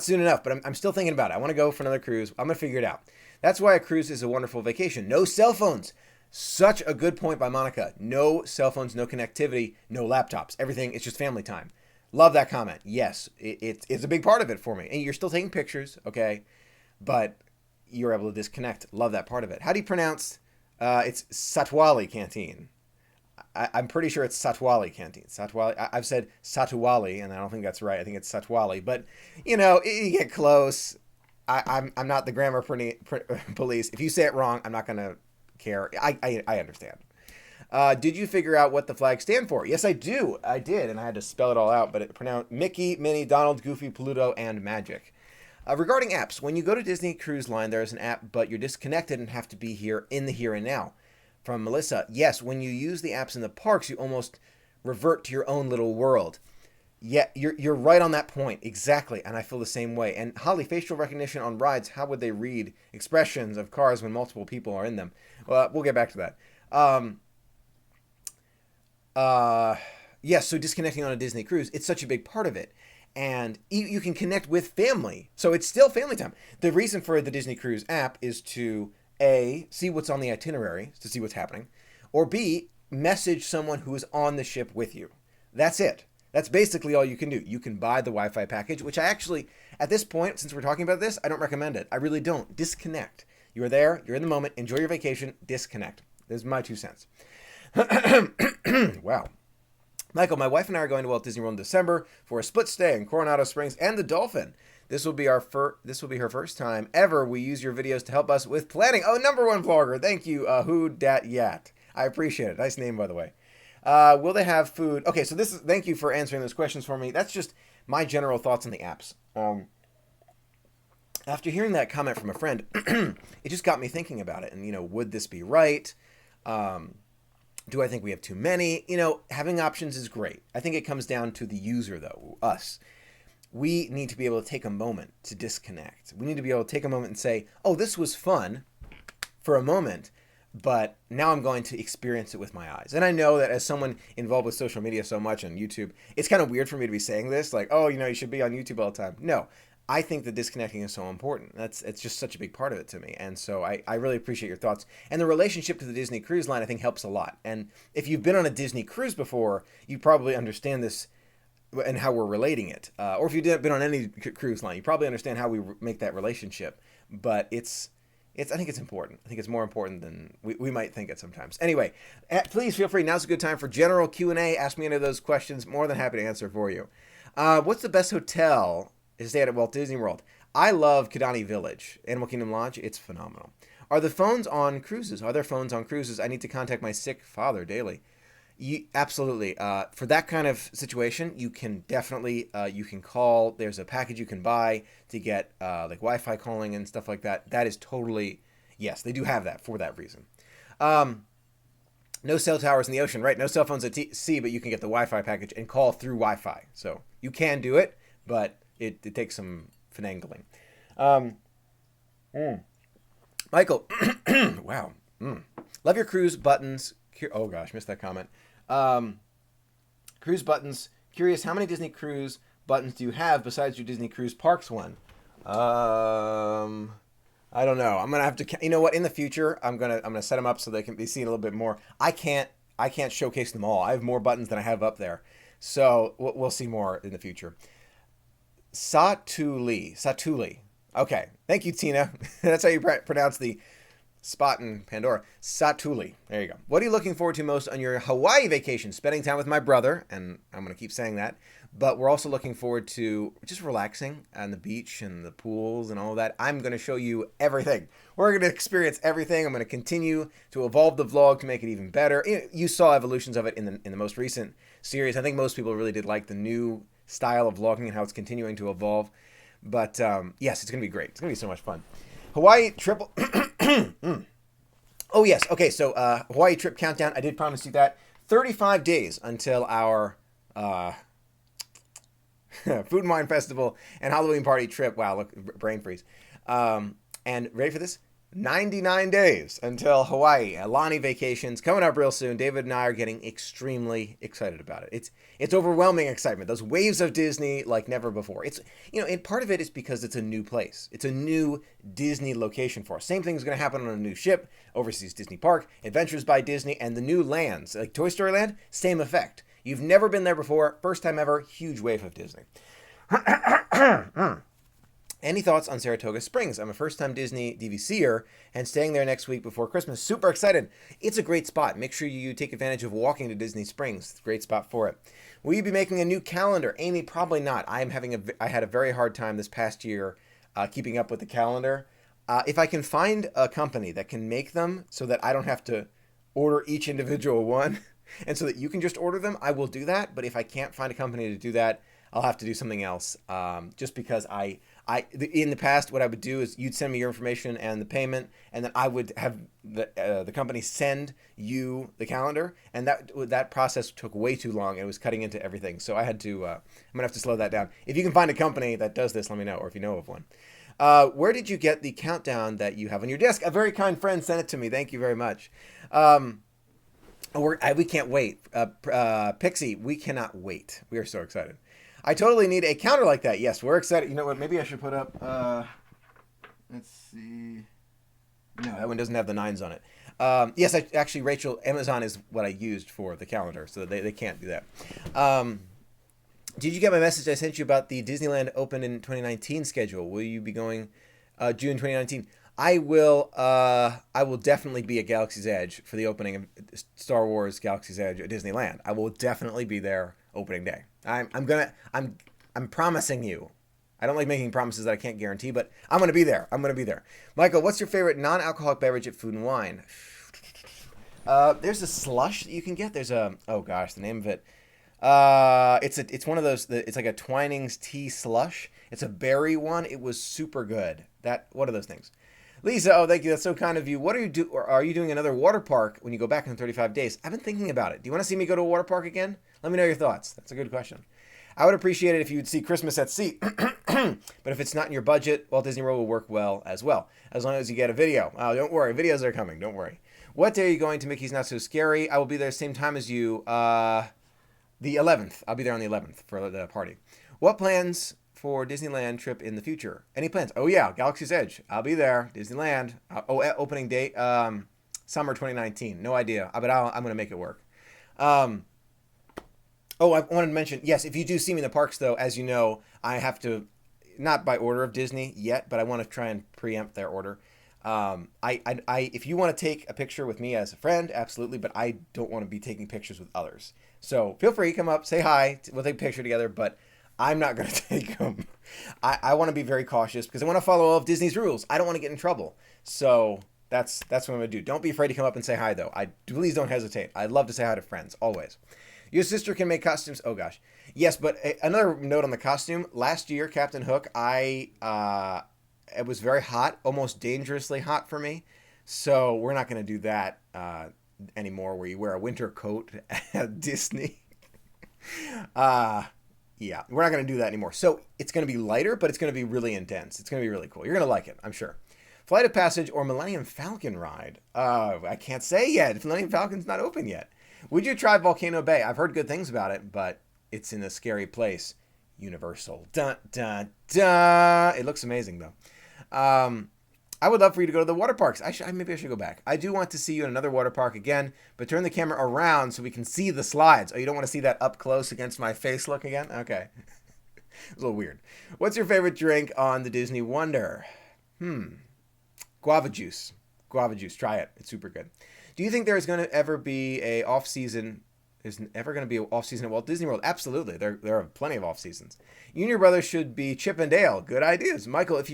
soon enough, but I'm still thinking about it. I want to go for another cruise. I'm going to figure it out. That's why a cruise is a wonderful vacation. No cell phones. Such a good point by Monica. No cell phones, no connectivity, no laptops. Everything, it's just family time. Love that comment. Yes, it's a big part of it for me. And you're still taking pictures, okay? But you're able to disconnect. Love that part of it. How do you pronounce... it's Satwali Canteen. I'm pretty sure it's Satwali Canteen. Satwali. I've said Satuwali, and I don't think that's right. I think it's Satwali. But, you get close. I'm not the grammar police. If you say it wrong, I'm not going to care. I understand. Did you figure out what the flags stand for? Yes, I do. I did, and I had to spell it all out. But it pronounced Mickey, Minnie, Donald, Goofy, Pluto, and Magic. Regarding apps, when you go to Disney Cruise Line, there is an app, but you're disconnected and have to be here in the here and now. From Melissa, yes, when you use the apps in the parks, you almost revert to your own little world. Yeah, you're right on that point. Exactly, and I feel the same way. And Holly, facial recognition on rides, how would they read expressions of cars when multiple people are in them? Well, we'll get back to that. Yes, so disconnecting on a Disney cruise, it's such a big part of it. And you can connect with family. So it's still family time. The reason for the Disney Cruise app is to, A, see what's on the itinerary, to see what's happening. Or B, message someone who is on the ship with you. That's it. That's basically all you can do. You can buy the Wi-Fi package, which I actually, at this point, since we're talking about this, I don't recommend it. I really don't. Disconnect. You are there. You're in the moment. Enjoy your vacation. Disconnect. This is my 2 cents. Wow. Michael, my wife and I are going to Walt Disney World in December for a split stay in Coronado Springs and the Dolphin. This will be her first time ever. We use your videos to help us with planning. Oh, #1 vlogger. Thank you, Who Dat Yat. I appreciate it. Nice name, by the way. Will they have food? Okay, so thank you for answering those questions for me. That's just my general thoughts on the apps. After hearing that comment from a friend, it just got me thinking about it. And, would this be right? Do I think we have too many? Having options is great. I think it comes down to the user, though, us. We need to be able to take a moment to disconnect. We need to be able to take a moment and say, oh, this was fun for a moment, but now I'm going to experience it with my eyes. And I know that as someone involved with social media so much on YouTube, it's kind of weird for me to be saying this, like, oh, you should be on YouTube all the time. No, I think that disconnecting is so important. It's just such a big part of it to me. And so I really appreciate your thoughts. And the relationship to the Disney Cruise Line, I think, helps a lot. And if you've been on a Disney cruise before, you probably understand this and how we're relating it. Or if you've been on any cruise line, you probably understand how we make that relationship. But I think it's important. I think it's more important than we might think it sometimes. Anyway, please feel free. Now's a good time for general Q&A. Ask me any of those questions. More than happy to answer for you. What's the best hotel to stay at Walt Disney World? I love Kidani Village, Animal Kingdom Lodge. It's phenomenal. Are the phones on cruises? Are there phones on cruises? I need to contact my sick father daily. Absolutely. For that kind of situation, you can definitely, you can call. There's a package you can buy to get like Wi-Fi calling and stuff like that. That is totally, yes, they do have that for that reason. No cell towers in the ocean, right? No cell phones at sea, but you can get the Wi-Fi package and call through Wi-Fi. So you can do it, but it takes some finagling. Michael, wow. Love your cruise buttons. Oh gosh, missed that comment. Cruise buttons. Curious, how many Disney cruise buttons do you have besides your Disney Cruise Parks one? I don't know. I'm gonna have to. You know what? In the future, I'm gonna set them up so they can be seen a little bit more. I can't showcase them all. I have more buttons than I have up there, so we'll see more in the future. Satuli. Okay, thank you, Tina. That's how you pronounce the spot in Pandora. Satuli. There you go. What are you looking forward to most on your Hawaii vacation? Spending time with my brother, and I'm going to keep saying that. But we're also looking forward to just relaxing on the beach and the pools and all of that. I'm going to show you everything. We're going to experience everything. I'm going to continue to evolve the vlog to make it even better. You saw evolutions of it in the most recent series. I think most people really did like the new style of vlogging and how it's continuing to evolve. But yes, it's going to be great. It's going to be so much fun. Hawaii triple. Oh, yes. Okay, so Hawaii trip countdown. I did promise you that. 35 days until our Food and Wine Festival and Halloween party trip. Wow, look, brain freeze. And ready for this? 99 days until Hawaii. Alani vacations coming up real soon. David and I are getting extremely excited about it. It's overwhelming excitement. Those waves of Disney like never before. And part of it is because it's a new place. It's a new Disney location for us. Same thing is going to happen on a new ship, Overseas Disney Park, Adventures by Disney, and the new lands like Toy Story Land. Same effect. You've never been there before. First time ever. Huge wave of Disney. Any thoughts on Saratoga Springs? I'm a first-time Disney DVCer and staying there next week before Christmas. Super excited. It's a great spot. Make sure you take advantage of walking to Disney Springs. It's a great spot for it. Will you be making a new calendar? Amy, probably not. I had a very hard time this past year keeping up with the calendar. If I can find a company that can make them so that I don't have to order each individual one and so that you can just order them, I will do that. But if I can't find a company to do that, I'll have to do something else. Just because in the past, what I would do is you'd send me your information and the payment, and then I would have the company send you the calendar, and that process took way too long. It was cutting into everything, so I had to. I'm gonna have to slow that down. If you can find a company that does this, let me know, or if you know of one. Where did you get the countdown that you have on your desk? A very kind friend sent it to me. Thank you very much. We can't wait. Pixie, we cannot wait. We are so excited. I totally need a counter like that. Yes, we're excited. You know what? Maybe I should put up. Let's see. No, that one doesn't have the 9s on it. Yes, actually, Rachel, Amazon is what I used for the calendar, so they can't do that. Um, did you get my message I sent you about the Disneyland Open in 2019 schedule? Will you be going June 2019? I will. I will definitely be at Galaxy's Edge for the opening of Star Wars Galaxy's Edge at Disneyland. I will definitely be there opening day. I'm promising you. I don't like making promises that I can't guarantee, but I'm gonna be there. I'm gonna be there. Michael, what's your favorite non-alcoholic beverage at Food and Wine? There's a slush that you can get. There's a oh gosh, the name of it. It's one of those. It's like a Twinings tea slush. It's a berry one. It was super good. What are those things? Lisa, oh thank you. That's so kind of you. What are you do? Or are you doing another water park when you go back in 35 days? I've been thinking about it. Do you want to see me go to a water park again? Let me know your thoughts. That's a good question. I would appreciate it if you would see Christmas at Sea. But if it's not in your budget, Walt Disney World will work well, as long as you get a video. Oh, don't worry. Videos are coming. Don't worry. What day are you going to Mickey's Not So Scary? I will be there same time as you. The 11th. I'll be there on the 11th for the party. What plans for Disneyland trip in the future? Any plans? Oh, yeah. Galaxy's Edge. I'll be there. Disneyland. Opening date. Summer 2019. No idea. But I'm going to make it work. Oh, I wanted to mention, yes, if you do see me in the parks, though, as you know, I have to, not by order of Disney yet, but I want to try and preempt their order. If you want to take a picture with me as a friend, absolutely, but I don't want to be taking pictures with others. So feel free, come up, say hi, we'll take a picture together, but I'm not going to take them. I want to be very cautious because I want to follow all of Disney's rules. I don't want to get in trouble. So that's what I'm going to do. Don't be afraid to come up and say hi, though. Please don't hesitate. I'd love to say hi to friends, always. Your sister can make costumes. Oh gosh, yes. But another note on the costume. Last year, Captain Hook, it was very hot, almost dangerously hot for me. So we're not going to do that anymore. Where you wear a winter coat at Disney. Yeah, we're not going to do that anymore. So it's going to be lighter, but it's going to be really intense. It's going to be really cool. You're going to like it, I'm sure. Flight of Passage or Millennium Falcon ride? I can't say yet. Millennium Falcon's not open yet. Would you try Volcano Bay? I've heard good things about it, but it's in a scary place. Universal. Dun, dun, dun. It looks amazing, though. I would love for you to go to the water parks. Maybe I should go back. I do want to see you in another water park again, but turn the camera around so we can see the slides. Oh, you don't want to see that up close against my face look again? Okay. It's a little weird. What's your favorite drink on the Disney Wonder? Guava juice. Guava juice. Try it. It's super good. Do you think there's going to ever be a off-season? There's ever going to be an off-season at Walt Disney World? Absolutely. There are plenty of off-seasons. You and your brother should be Chip and Dale. Good ideas. Michael, if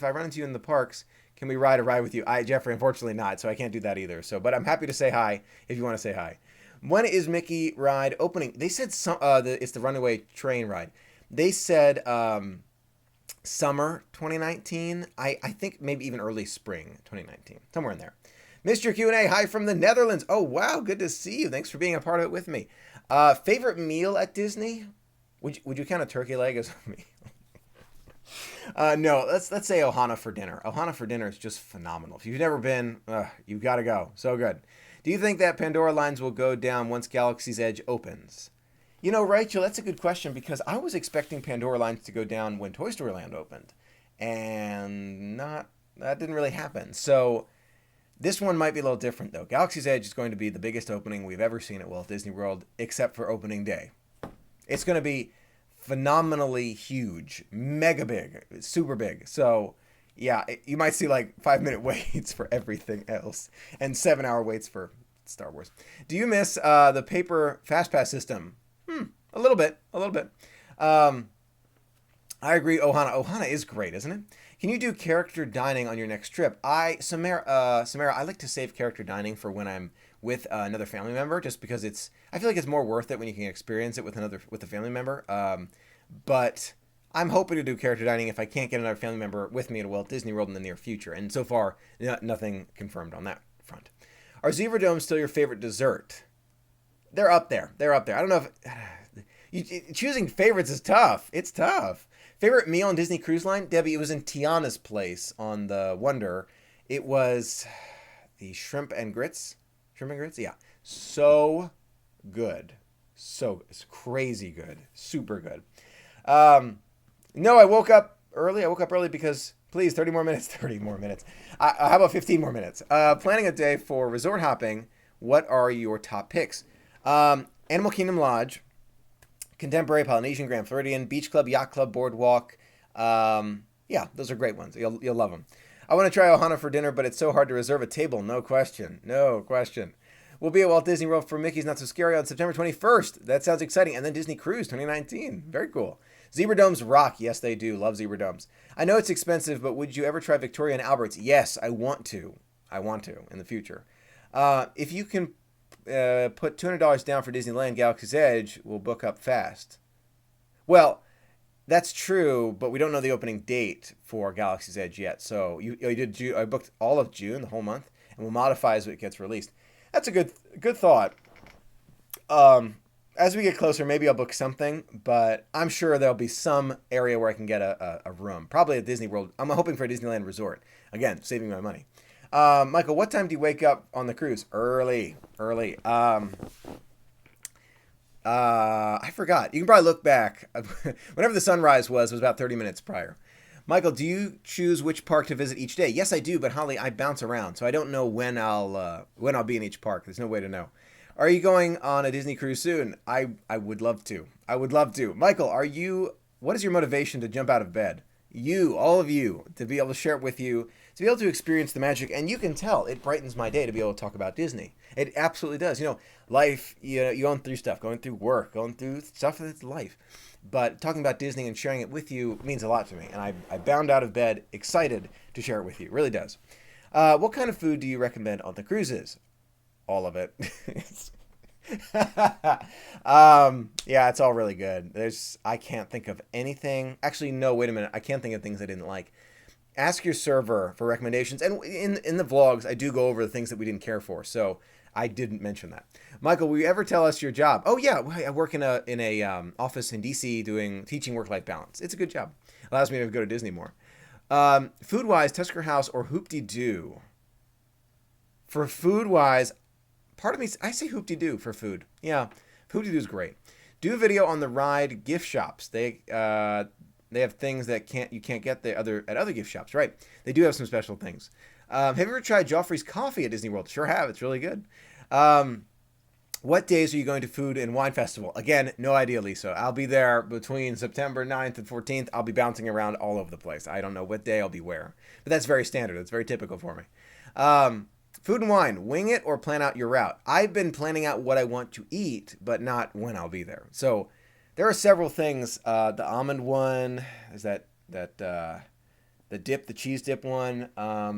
I run into you in the parks, can we ride a ride with you? Jeffrey, unfortunately not, so I can't do that either. But I'm happy to say hi if you want to say hi. When is Mickey ride opening? They said it's the Runaway Train ride. They said summer 2019. I think maybe even early spring 2019. Somewhere in there. Mr. Q&A, hi from the Netherlands. Oh, wow, good to see you. Thanks for being a part of it with me. Favorite meal at Disney? Would you count a turkey leg as a meal? No, let's say Ohana for dinner. Ohana for dinner is just phenomenal. If you've never been, you've got to go. So good. Do you think that Pandora lines will go down once Galaxy's Edge opens? You know, Rachel, that's a good question because I was expecting Pandora lines to go down when Toy Story Land opened. And that didn't really happen. So this one might be a little different, though. Galaxy's Edge is going to be the biggest opening we've ever seen at Walt Disney World, except for opening day. It's going to be phenomenally huge, mega big, super big. So, yeah, you might see like 5-minute waits for everything else and 7-hour waits for Star Wars. Do you miss the paper FastPass system? A little bit. I agree. Ohana is great, isn't it? Can you do character dining on your next trip? Samara, I like to save character dining for when I'm with another family member, just because I feel like it's more worth it when you can experience it with a family member. But I'm hoping to do character dining if I can't get another family member with me at Walt Disney World in the near future. And so far, nothing confirmed on that front. Are Zebra Domes still your favorite dessert? They're up there. I don't know if choosing favorites is tough. It's tough. Favorite meal on Disney Cruise Line? Debbie, it was in Tiana's place on the Wonder. It was the shrimp and grits. Yeah. So good. It's crazy good. Super good. No, I woke up early. I woke up early because, please, 30 more minutes. 30 more minutes. How about 15 more minutes? Planning a day for resort hopping. What are your top picks? Animal Kingdom Lodge, Contemporary, Polynesian, Grand Floridian, Beach Club, Yacht Club, Boardwalk. Yeah, those are great ones. You'll love them. I want to try Ohana for dinner, but it's so hard to reserve a table. No question. No question. We'll be at Walt Disney World for Mickey's Not So Scary on September 21st. That sounds exciting. And then Disney Cruise 2019. Very cool. Zebra Domes rock. Yes, they do. Love Zebra Domes. I know it's expensive, but would you ever try Victoria and Albert's? Yes, I want to. I want to in the future. If you can put $200 down for Disneyland Galaxy's Edge, we'll book up fast. Well, that's true, but we don't know the opening date for Galaxy's Edge yet. So I booked all of June, the whole month, and we'll modify as it gets released. That's a good thought. As we get closer, maybe I'll book something, but I'm sure there'll be some area where I can get a room. Probably at Disney World. I'm hoping for a Disneyland Resort. Again, saving my money. Michael, what time do you wake up on the cruise? Early. I forgot. You can probably look back. Whenever the sunrise was about 30 minutes prior. Michael, do you choose which park to visit each day? Yes, I do, but Holly, I bounce around, so I don't know when I'll be in each park. There's no way to know. Are you going on a Disney cruise soon? I would love to. I would love to. Michael, what is your motivation to jump out of bed? All of you, to be able to share it with you, to be able to experience the magic, and you can tell it brightens my day to be able to talk about Disney. It absolutely does. Life, you're going through stuff, going through work, going through stuff that's life. But talking about Disney and sharing it with you means a lot to me. And I bound out of bed, excited to share it with you. It really does. What kind of food do you recommend on the cruises? All of it. Yeah, it's all really good. I can't think of anything. Actually, no, wait a minute. I can't think of things I didn't like. Ask your server for recommendations. And in the vlogs, I do go over the things that we didn't care for. So I didn't mention that. Michael, will you ever tell us your job? Oh yeah, I work in a office in DC teaching work-life balance. It's a good job. Allows me to go to Disney more. Food-wise, Tusker House or Hoop-de-Doo? For food-wise, part of me, I say Hoop-de-Doo for food. Yeah, Hoop-de-Doo is great. Do a video on the ride gift shops. They have things that you can't get at other gift shops, right? They do have some special things. Have you ever tried Joffrey's coffee at Disney World? Sure have. It's really good. What days are you going to Food and Wine Festival? Again, no idea, Lisa. I'll be there between September 9th and 14th. I'll be bouncing around all over the place. I don't know what day I'll be where. But that's very standard. That's very typical for me. Food and wine, wing it or plan out your route? I've been planning out what I want to eat, but not when I'll be there. So there are several things. The almond one, is that the cheese dip one. I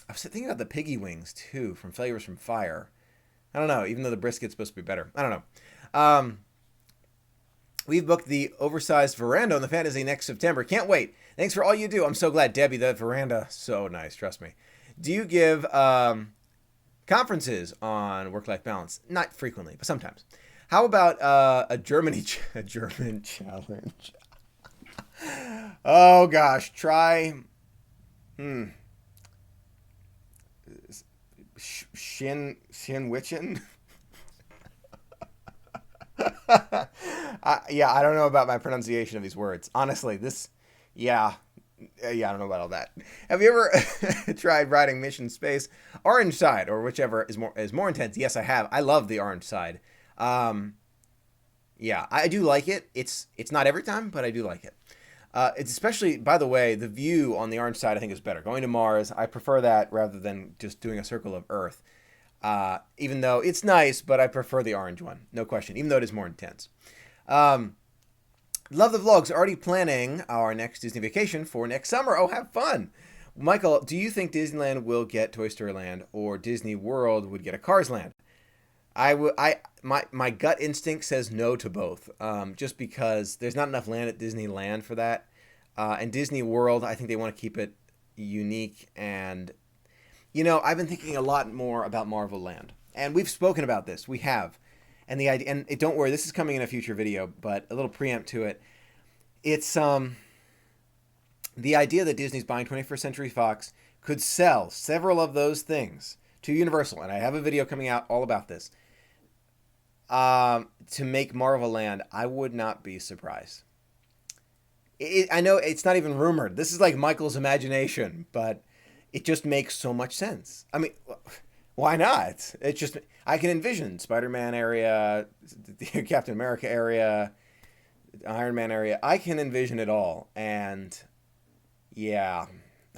was thinking about the piggy wings too, from Flavors from Fire. I don't know, even though the brisket's supposed to be better. I don't know. We've booked the oversized veranda on the Fantasy next September. Can't wait. Thanks for all you do. I'm so glad, Debbie. The veranda, so nice. Trust me. Do you give conferences on work-life balance? Not frequently, but sometimes. How about a German challenge? Oh gosh, try. Shinwichin? Yeah, I don't know about my pronunciation of these words. Honestly, yeah, I don't know about all that. Have you ever tried riding Mission Space Orange Side, or whichever is more intense? Yes, I have. I love the Orange Side. Yeah, I do like it. It's not every time, but I do like it. It's especially, by the way, the view on the Orange Side I think is better. Going to Mars, I prefer that rather than just doing a circle of Earth. Even though it's nice, but I prefer the orange one, no question, even though it is more intense. Love the vlogs. Already planning our next Disney vacation for next summer. Oh, have fun. Michael, do you think Disneyland will get Toy Story Land or Disney World would get a Cars Land? My gut instinct says no to both, just because there's not enough land at Disneyland for that. And Disney World, I think they want to keep it unique. And, I've been thinking a lot more about Marvel Land. And we've spoken about this. We have. And the idea, and don't worry, this is coming in a future video, but a little preempt to it. It's the idea that Disney's buying 21st Century Fox could sell several of those things to Universal, and I have a video coming out all about this. To make Marvel Land, I would not be surprised. I know it's not even rumored. This is like Michael's imagination, but it just makes so much sense. I mean, why not? It's just I can envision Spider-Man area, the Captain America area, Iron Man area. I can envision it all, and yeah,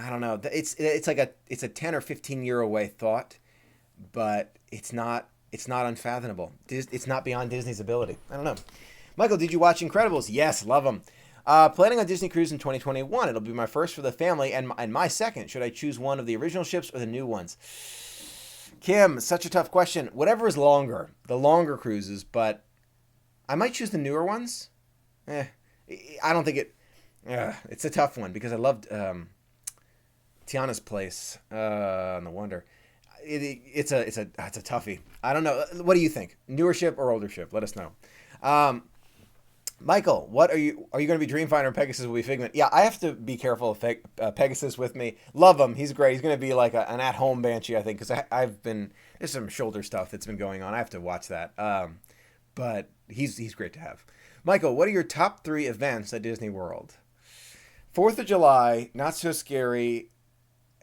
I don't know. It's like a 10 or 15 year away thought, but it's not unfathomable. It's not beyond Disney's ability. I don't know. Michael, did you watch Incredibles? Yes, love them. Planning on Disney Cruise in 2021. It'll be my first for the family and my second. Should I choose one of the original ships or the new ones? Kim, such a tough question. Whatever is longer, the longer cruises, but I might choose the newer ones. Eh, I don't think it. It's a tough one because I loved Tiana's place on the Wonder. It's a toughie. I don't know. What do you think? Newer ship or older ship? Let us know. Um, Michael, what are you going to be Dreamfinder and Pegasus will be Figment? Yeah, I have to be careful of Pegasus with me. Love him. He's great. He's going to be like an at-home Banshee, I think, because I've been there's some shoulder stuff that's been going on. I have to watch that. But he's great to have. Michael, what are your top 3 events at Disney World? 4th of July, not so scary.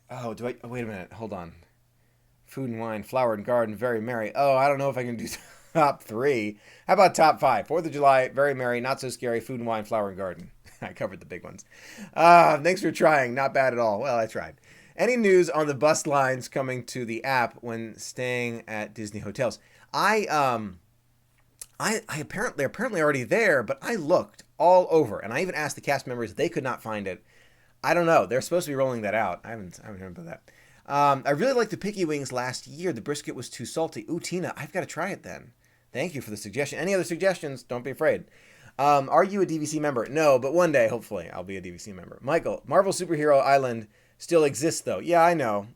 Oh, wait a minute. Hold on. Food and Wine, Flower and Garden, Very Merry. Oh, I don't know if I can do top 3. How about top 5? 4th of July, Very Merry, Not So Scary, Food and Wine, Flower and Garden. I covered the big ones. Thanks for trying. Not bad at all. Well, I tried. Any news on the bus lines coming to the app when staying at Disney hotels? I apparently already there, but I looked all over, and I even asked the cast members. They could not find it. I don't know. They're supposed to be rolling that out. I haven't heard about that. I really liked the Picky Wings last year. The brisket was too salty. Ooh, Tina, I've got to try it then. Thank you for the suggestion. Any other suggestions? Don't be afraid. Are you a DVC member? No, but one day, hopefully, I'll be a DVC member. Michael, Marvel Superhero Island still exists, though. Yeah, I know.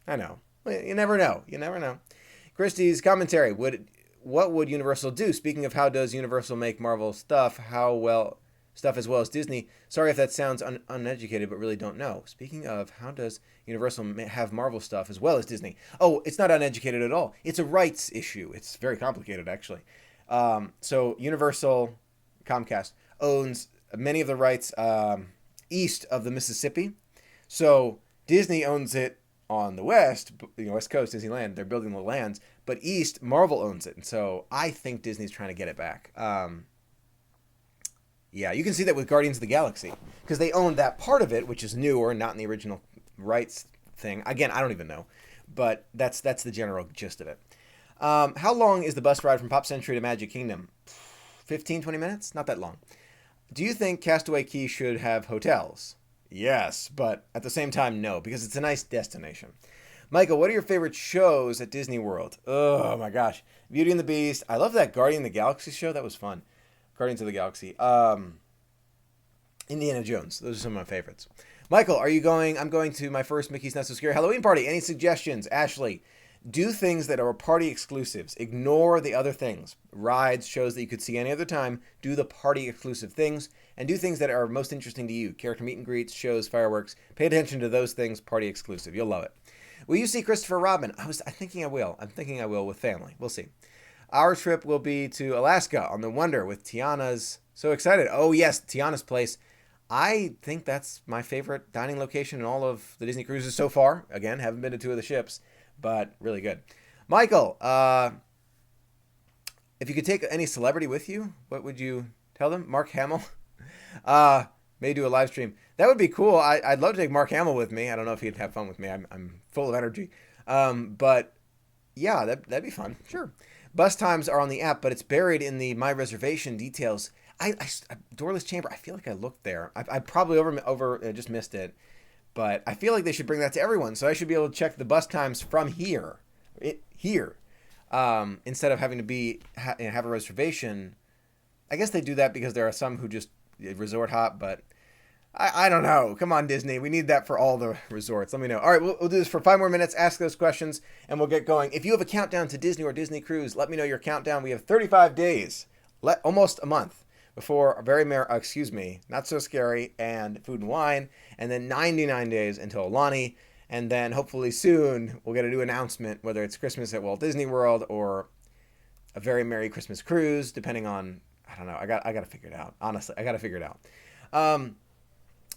Well, you never know. You never know. Christie's commentary. What would Universal do? Speaking of how does Universal make Marvel stuff, stuff as well as Disney? Sorry if that sounds uneducated, but really don't know. Speaking of how does Universal have Marvel stuff as well as Disney? Oh, it's not uneducated at all. It's a rights issue. It's very complicated, actually. So Universal, Comcast, owns many of the rights east of the Mississippi. So Disney owns it on the west, West Coast, Disneyland. They're building the lands. But east, Marvel owns it. And so I think Disney's trying to get it back. Yeah, you can see that with Guardians of the Galaxy. Because they own that part of it, which is newer, not in the original rights thing. Again, I don't even know. But that's the general gist of it. How long is the bus ride from Pop Century to Magic Kingdom? 15, 20 minutes? Not that long. Do you think Castaway Cay should have hotels? Yes, but at the same time, no, because it's a nice destination. Michael, what are your favorite shows at Disney World? Oh my gosh. Beauty and the Beast. I love that Guardian of the Galaxy show. That was fun. Guardians of the Galaxy. Indiana Jones. Those are some of my favorites. Michael, are you going? I'm going to my first Mickey's Not So Scary Halloween party. Any suggestions? Ashley, do things that are party exclusives. Ignore the other things. Rides, shows that you could see any other time. Do the party exclusive things. And do things that are most interesting to you. Character meet and greets, shows, fireworks. Pay attention to those things. Party exclusive. You'll love it. Will you see Christopher Robin? I'm thinking I will. I'm thinking I will with family. We'll see. Our trip will be to Alaska on the Wonder with Tiana's. So excited. Oh, yes, Tiana's place. I think that's my favorite dining location in all of the Disney cruises so far. Again, haven't been to 2 of the ships, but really good. Michael, if you could take any celebrity with you, what would you tell them? Mark Hamill? May do a live stream. That would be cool. I'd love to take Mark Hamill with me. I don't know if he'd have fun with me. I'm full of energy. But yeah, that'd be fun. Sure. Bus times are on the app, but it's buried in the My Reservation details. Doorless Chamber. I feel like I looked there. I probably just missed it, but I feel like they should bring that to everyone. So I should be able to check the bus times from here, instead of having to have a reservation. I guess they do that because there are some who just resort hop, but I don't know. Come on, Disney. We need that for all the resorts. Let me know. All right, we'll do this for 5 more minutes. Ask those questions, and we'll get going. If you have a countdown to Disney or Disney Cruise, let me know your countdown. We have 35 days, almost a month, before Not So Scary and Food and Wine, and then 99 days until Alani, and then hopefully soon we'll get a new announcement, whether it's Christmas at Walt Disney World or a Very Merry Christmas Cruise, depending on, I don't know. I got to figure it out. Honestly, I got to figure it out. Um,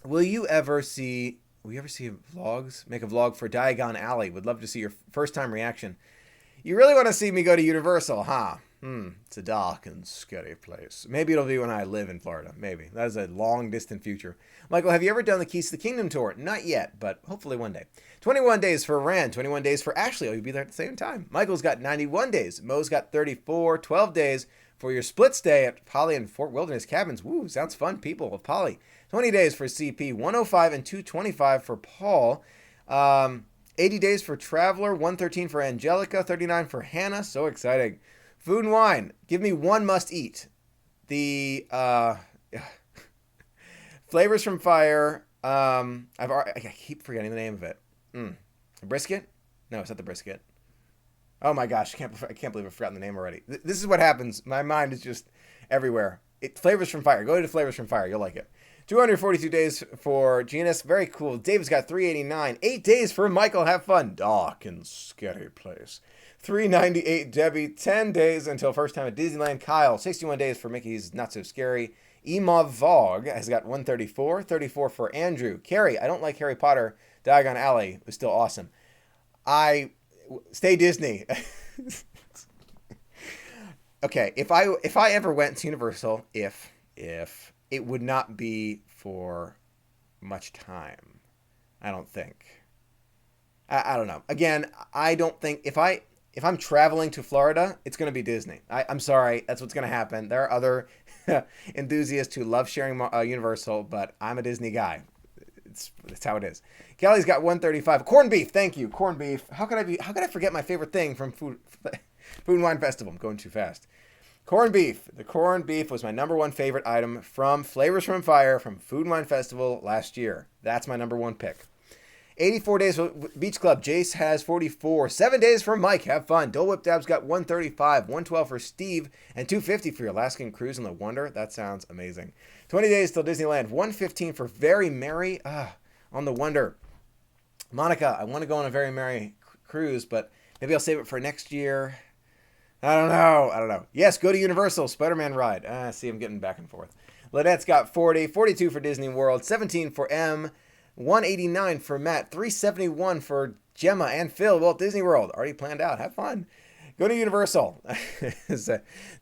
will you ever see? Will you ever see vlogs? Make a vlog for Diagon Alley. Would love to see your first time reaction. You really want to see me go to Universal, huh? It's a dark and scary place. Maybe it'll be when I live in Florida. Maybe. That is a long distant future. Michael, have you ever done the Keys to the Kingdom tour? Not yet, but hopefully one day. 21 days for Rand, 21 days for Ashley. Oh, you'll be there at the same time. Michael's got 91 days. Mo's got 34, 12 days for your split stay at Poly and Fort Wilderness Cabins. Woo, sounds fun, people of Poly. 20 days for CP, 105 and 225 for Paul. 80 days for Traveler, 113 for Angelica, 39 for Hannah. So exciting. Food and wine. Give me one must eat. The Flavors from Fire. I keep forgetting the name of it. Brisket? No, it's not the brisket. Oh my gosh, I can't believe I've forgotten the name already. This is what happens. My mind is just everywhere. Flavors from Fire. Go to Flavors from Fire. You'll like it. 242 days for Genus. Very cool. David's got 389. 8 days for Michael. Have fun. Dark and scary place. 398 Debbie. 10 days until first time at Disneyland. Kyle. 61 days for Mickey's Not So Scary. Ema Vogue has got 134. 34 for Andrew. Carrie. I don't like Harry Potter. Diagon Alley was still awesome. Stay Disney. Okay, if I ever went to Universal, if it would not be for much time, I don't think. I don't know. Again, I don't think if I'm traveling to Florida, it's going to be Disney. I'm sorry, that's what's going to happen. There are other enthusiasts who love sharing Universal, but I'm a Disney guy. That's how it is. Kelly's got 135. Corned beef, thank you. Corned beef. How could I forget my favorite thing from Food and Wine Festival? I'm going too fast. Corned beef. The corned beef was my number one favorite item from Flavors from Fire from Food and Wine Festival last year. That's my number one pick. 84 days for Beach Club. Jace has 44. 7 days for Mike. Have fun. Dole Whip Dab's got 135. 112 for Steve. And 250 for your Alaskan Cruise on the Wonder. That sounds amazing. 20 days till Disneyland. 115 for Very Merry on the Wonder. Monica, I want to go on a Very Merry cruise, but maybe I'll save it for next year. I don't know. Yes, go to Universal. Spider-Man ride. See, I'm getting back and forth. Lynette's got 40. 42 for Disney World. 17 for M. 189 for Matt. 371 for Gemma and Phil. Walt Disney World. Already planned out. Have fun. Go to Universal.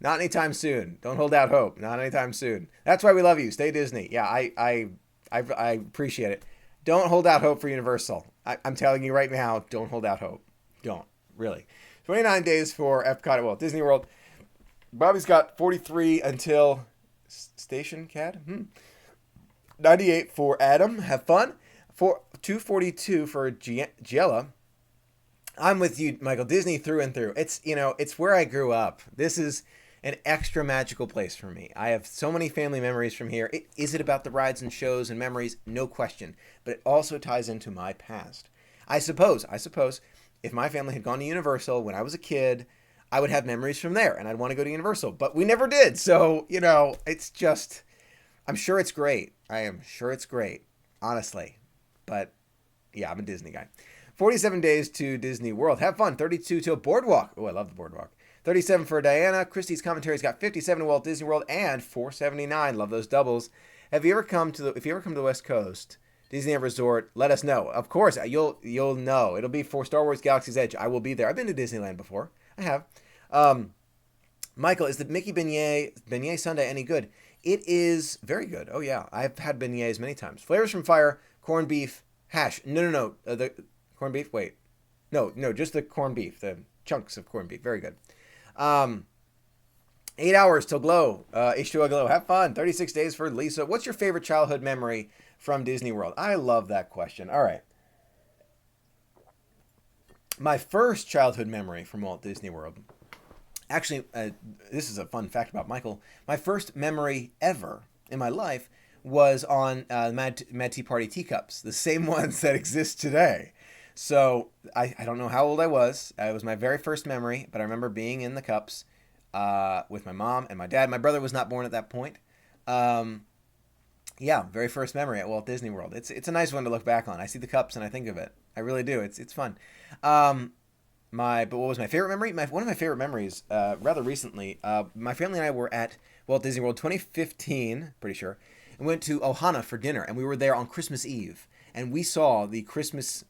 Not anytime soon. Don't hold out hope. Not anytime soon. That's why we love you. Stay Disney. Yeah, I appreciate it. Don't hold out hope for Universal. I'm telling you right now, don't hold out hope. Don't. Really. 29 days for Epcot at Walt Disney World. Bobby's got 43 until Station Cad. 98 for Adam. Have fun. 242 for Giella. I'm with you, Michael. Disney through and through. It's where I grew up. This is an extra magical place for me. I have so many family memories from here. Is it about the rides and shows and memories? No question. But it also ties into my past. I suppose, if my family had gone to Universal when I was a kid, I would have memories from there, and I'd want to go to Universal. But we never did. So, it's just, I'm sure it's great. I am sure it's great, honestly. But, yeah, I'm a Disney guy. 47 days to Disney World. Have fun. 32 to Boardwalk. Oh, I love the Boardwalk. 37 for Diana. Christie's Commentary's got 57 to Walt Disney World and 479. Love those doubles. If you ever come to the West Coast, Disneyland Resort, let us know. Of course, you'll know. It'll be for Star Wars Galaxy's Edge. I will be there. I've been to Disneyland before. I have. Michael, is the Mickey beignet sundae any good? It is very good. Oh yeah, I've had beignets many times. Flavors from Fire, corned beef, hash. No. The corned beef. Wait, no, just the corned beef. The chunks of corned beef. Very good. 8 hours till Glow. H2O Glow. Have fun. 36 days for Lisa. What's your favorite childhood memory from Disney World? I love that question. All right. My first childhood memory from Walt Disney World. Actually, this is a fun fact about Michael. My first memory ever in my life was on Mad Tea Party teacups, the same ones that exist today. So I don't know how old I was. It was my very first memory, but I remember being in the cups with my mom and my dad. My brother was not born at that point. Yeah, very first memory at Walt Disney World. It's a nice one to look back on. I see the cups and I think of it. I really do. It's fun. But what was my favorite memory? One of my favorite memories, rather recently, my family and I were at Walt Disney World 2015, pretty sure. and went to Ohana for dinner, and we were there on Christmas Eve, and we saw the Christmas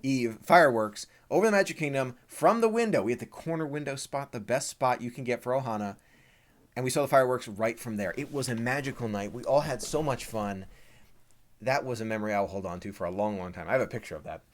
Eve fireworks over the Magic Kingdom from the window. We had the corner window spot, the best spot you can get for Ohana, and we saw the fireworks right from there. It was a magical night. We all had so much fun. That was a memory I will hold on to for a long, long time. I have a picture of that.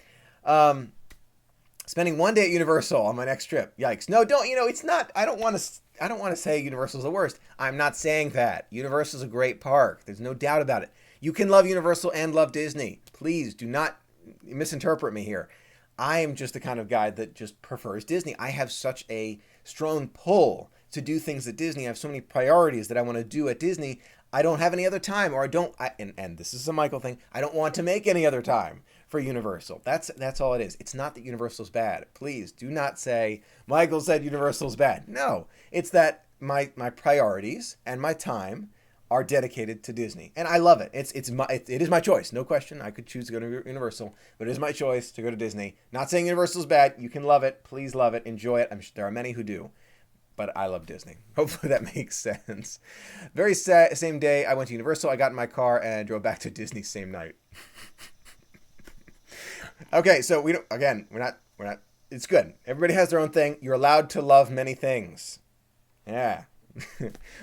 Spending one day at Universal on my next trip. Yikes. No, don't, it's not, I don't want to say Universal's the worst. I'm not saying that. Universal's a great park. There's no doubt about it. You can love Universal and love Disney. Please do not misinterpret me here. I am just the kind of guy that just prefers Disney. I have such a strong pull to do things at Disney. I have so many priorities that I want to do at Disney. I don't have any other time, or and this is a Michael thing, I don't want to make any other time for Universal. That's all it is. It's not that Universal's bad. Please do not say, Michael said Universal's bad. No, it's that my priorities and my time are dedicated to Disney, and I love it. It is my choice, no question. I could choose to go to Universal, but it is my choice to go to Disney. Not saying Universal's bad. You can love it. Please love it. Enjoy it. I'm sure there are many who do, but I love Disney. Hopefully that makes sense. Very same day I went to Universal. I got in my car and drove back to Disney same night. Okay, so we're not. It's good. Everybody has their own thing. You're allowed to love many things. Yeah.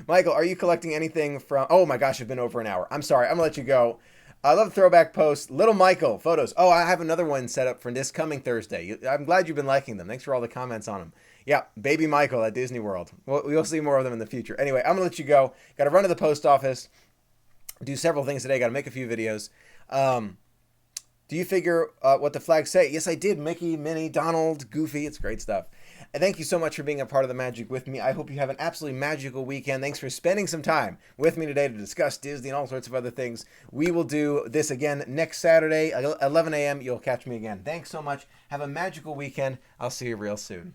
Michael, are you collecting anything from... Oh my gosh, I've been over an hour. I'm sorry. I'm going to let you go. I love the throwback post. Little Michael photos. Oh, I have another one set up for this coming Thursday. I'm glad you've been liking them. Thanks for all the comments on them. Yeah, baby Michael at Disney World. We'll see more of them in the future. Anyway, I'm going to let you go. Got to run to the post office. Do several things today. Got to make a few videos. Do you figure what the flags say? Yes, I did. Mickey, Minnie, Donald, Goofy. It's great stuff. And thank you so much for being a part of the magic with me. I hope you have an absolutely magical weekend. Thanks for spending some time with me today to discuss Disney and all sorts of other things. We will do this again next Saturday, 11 a.m. You'll catch me again. Thanks so much. Have a magical weekend. I'll see you real soon.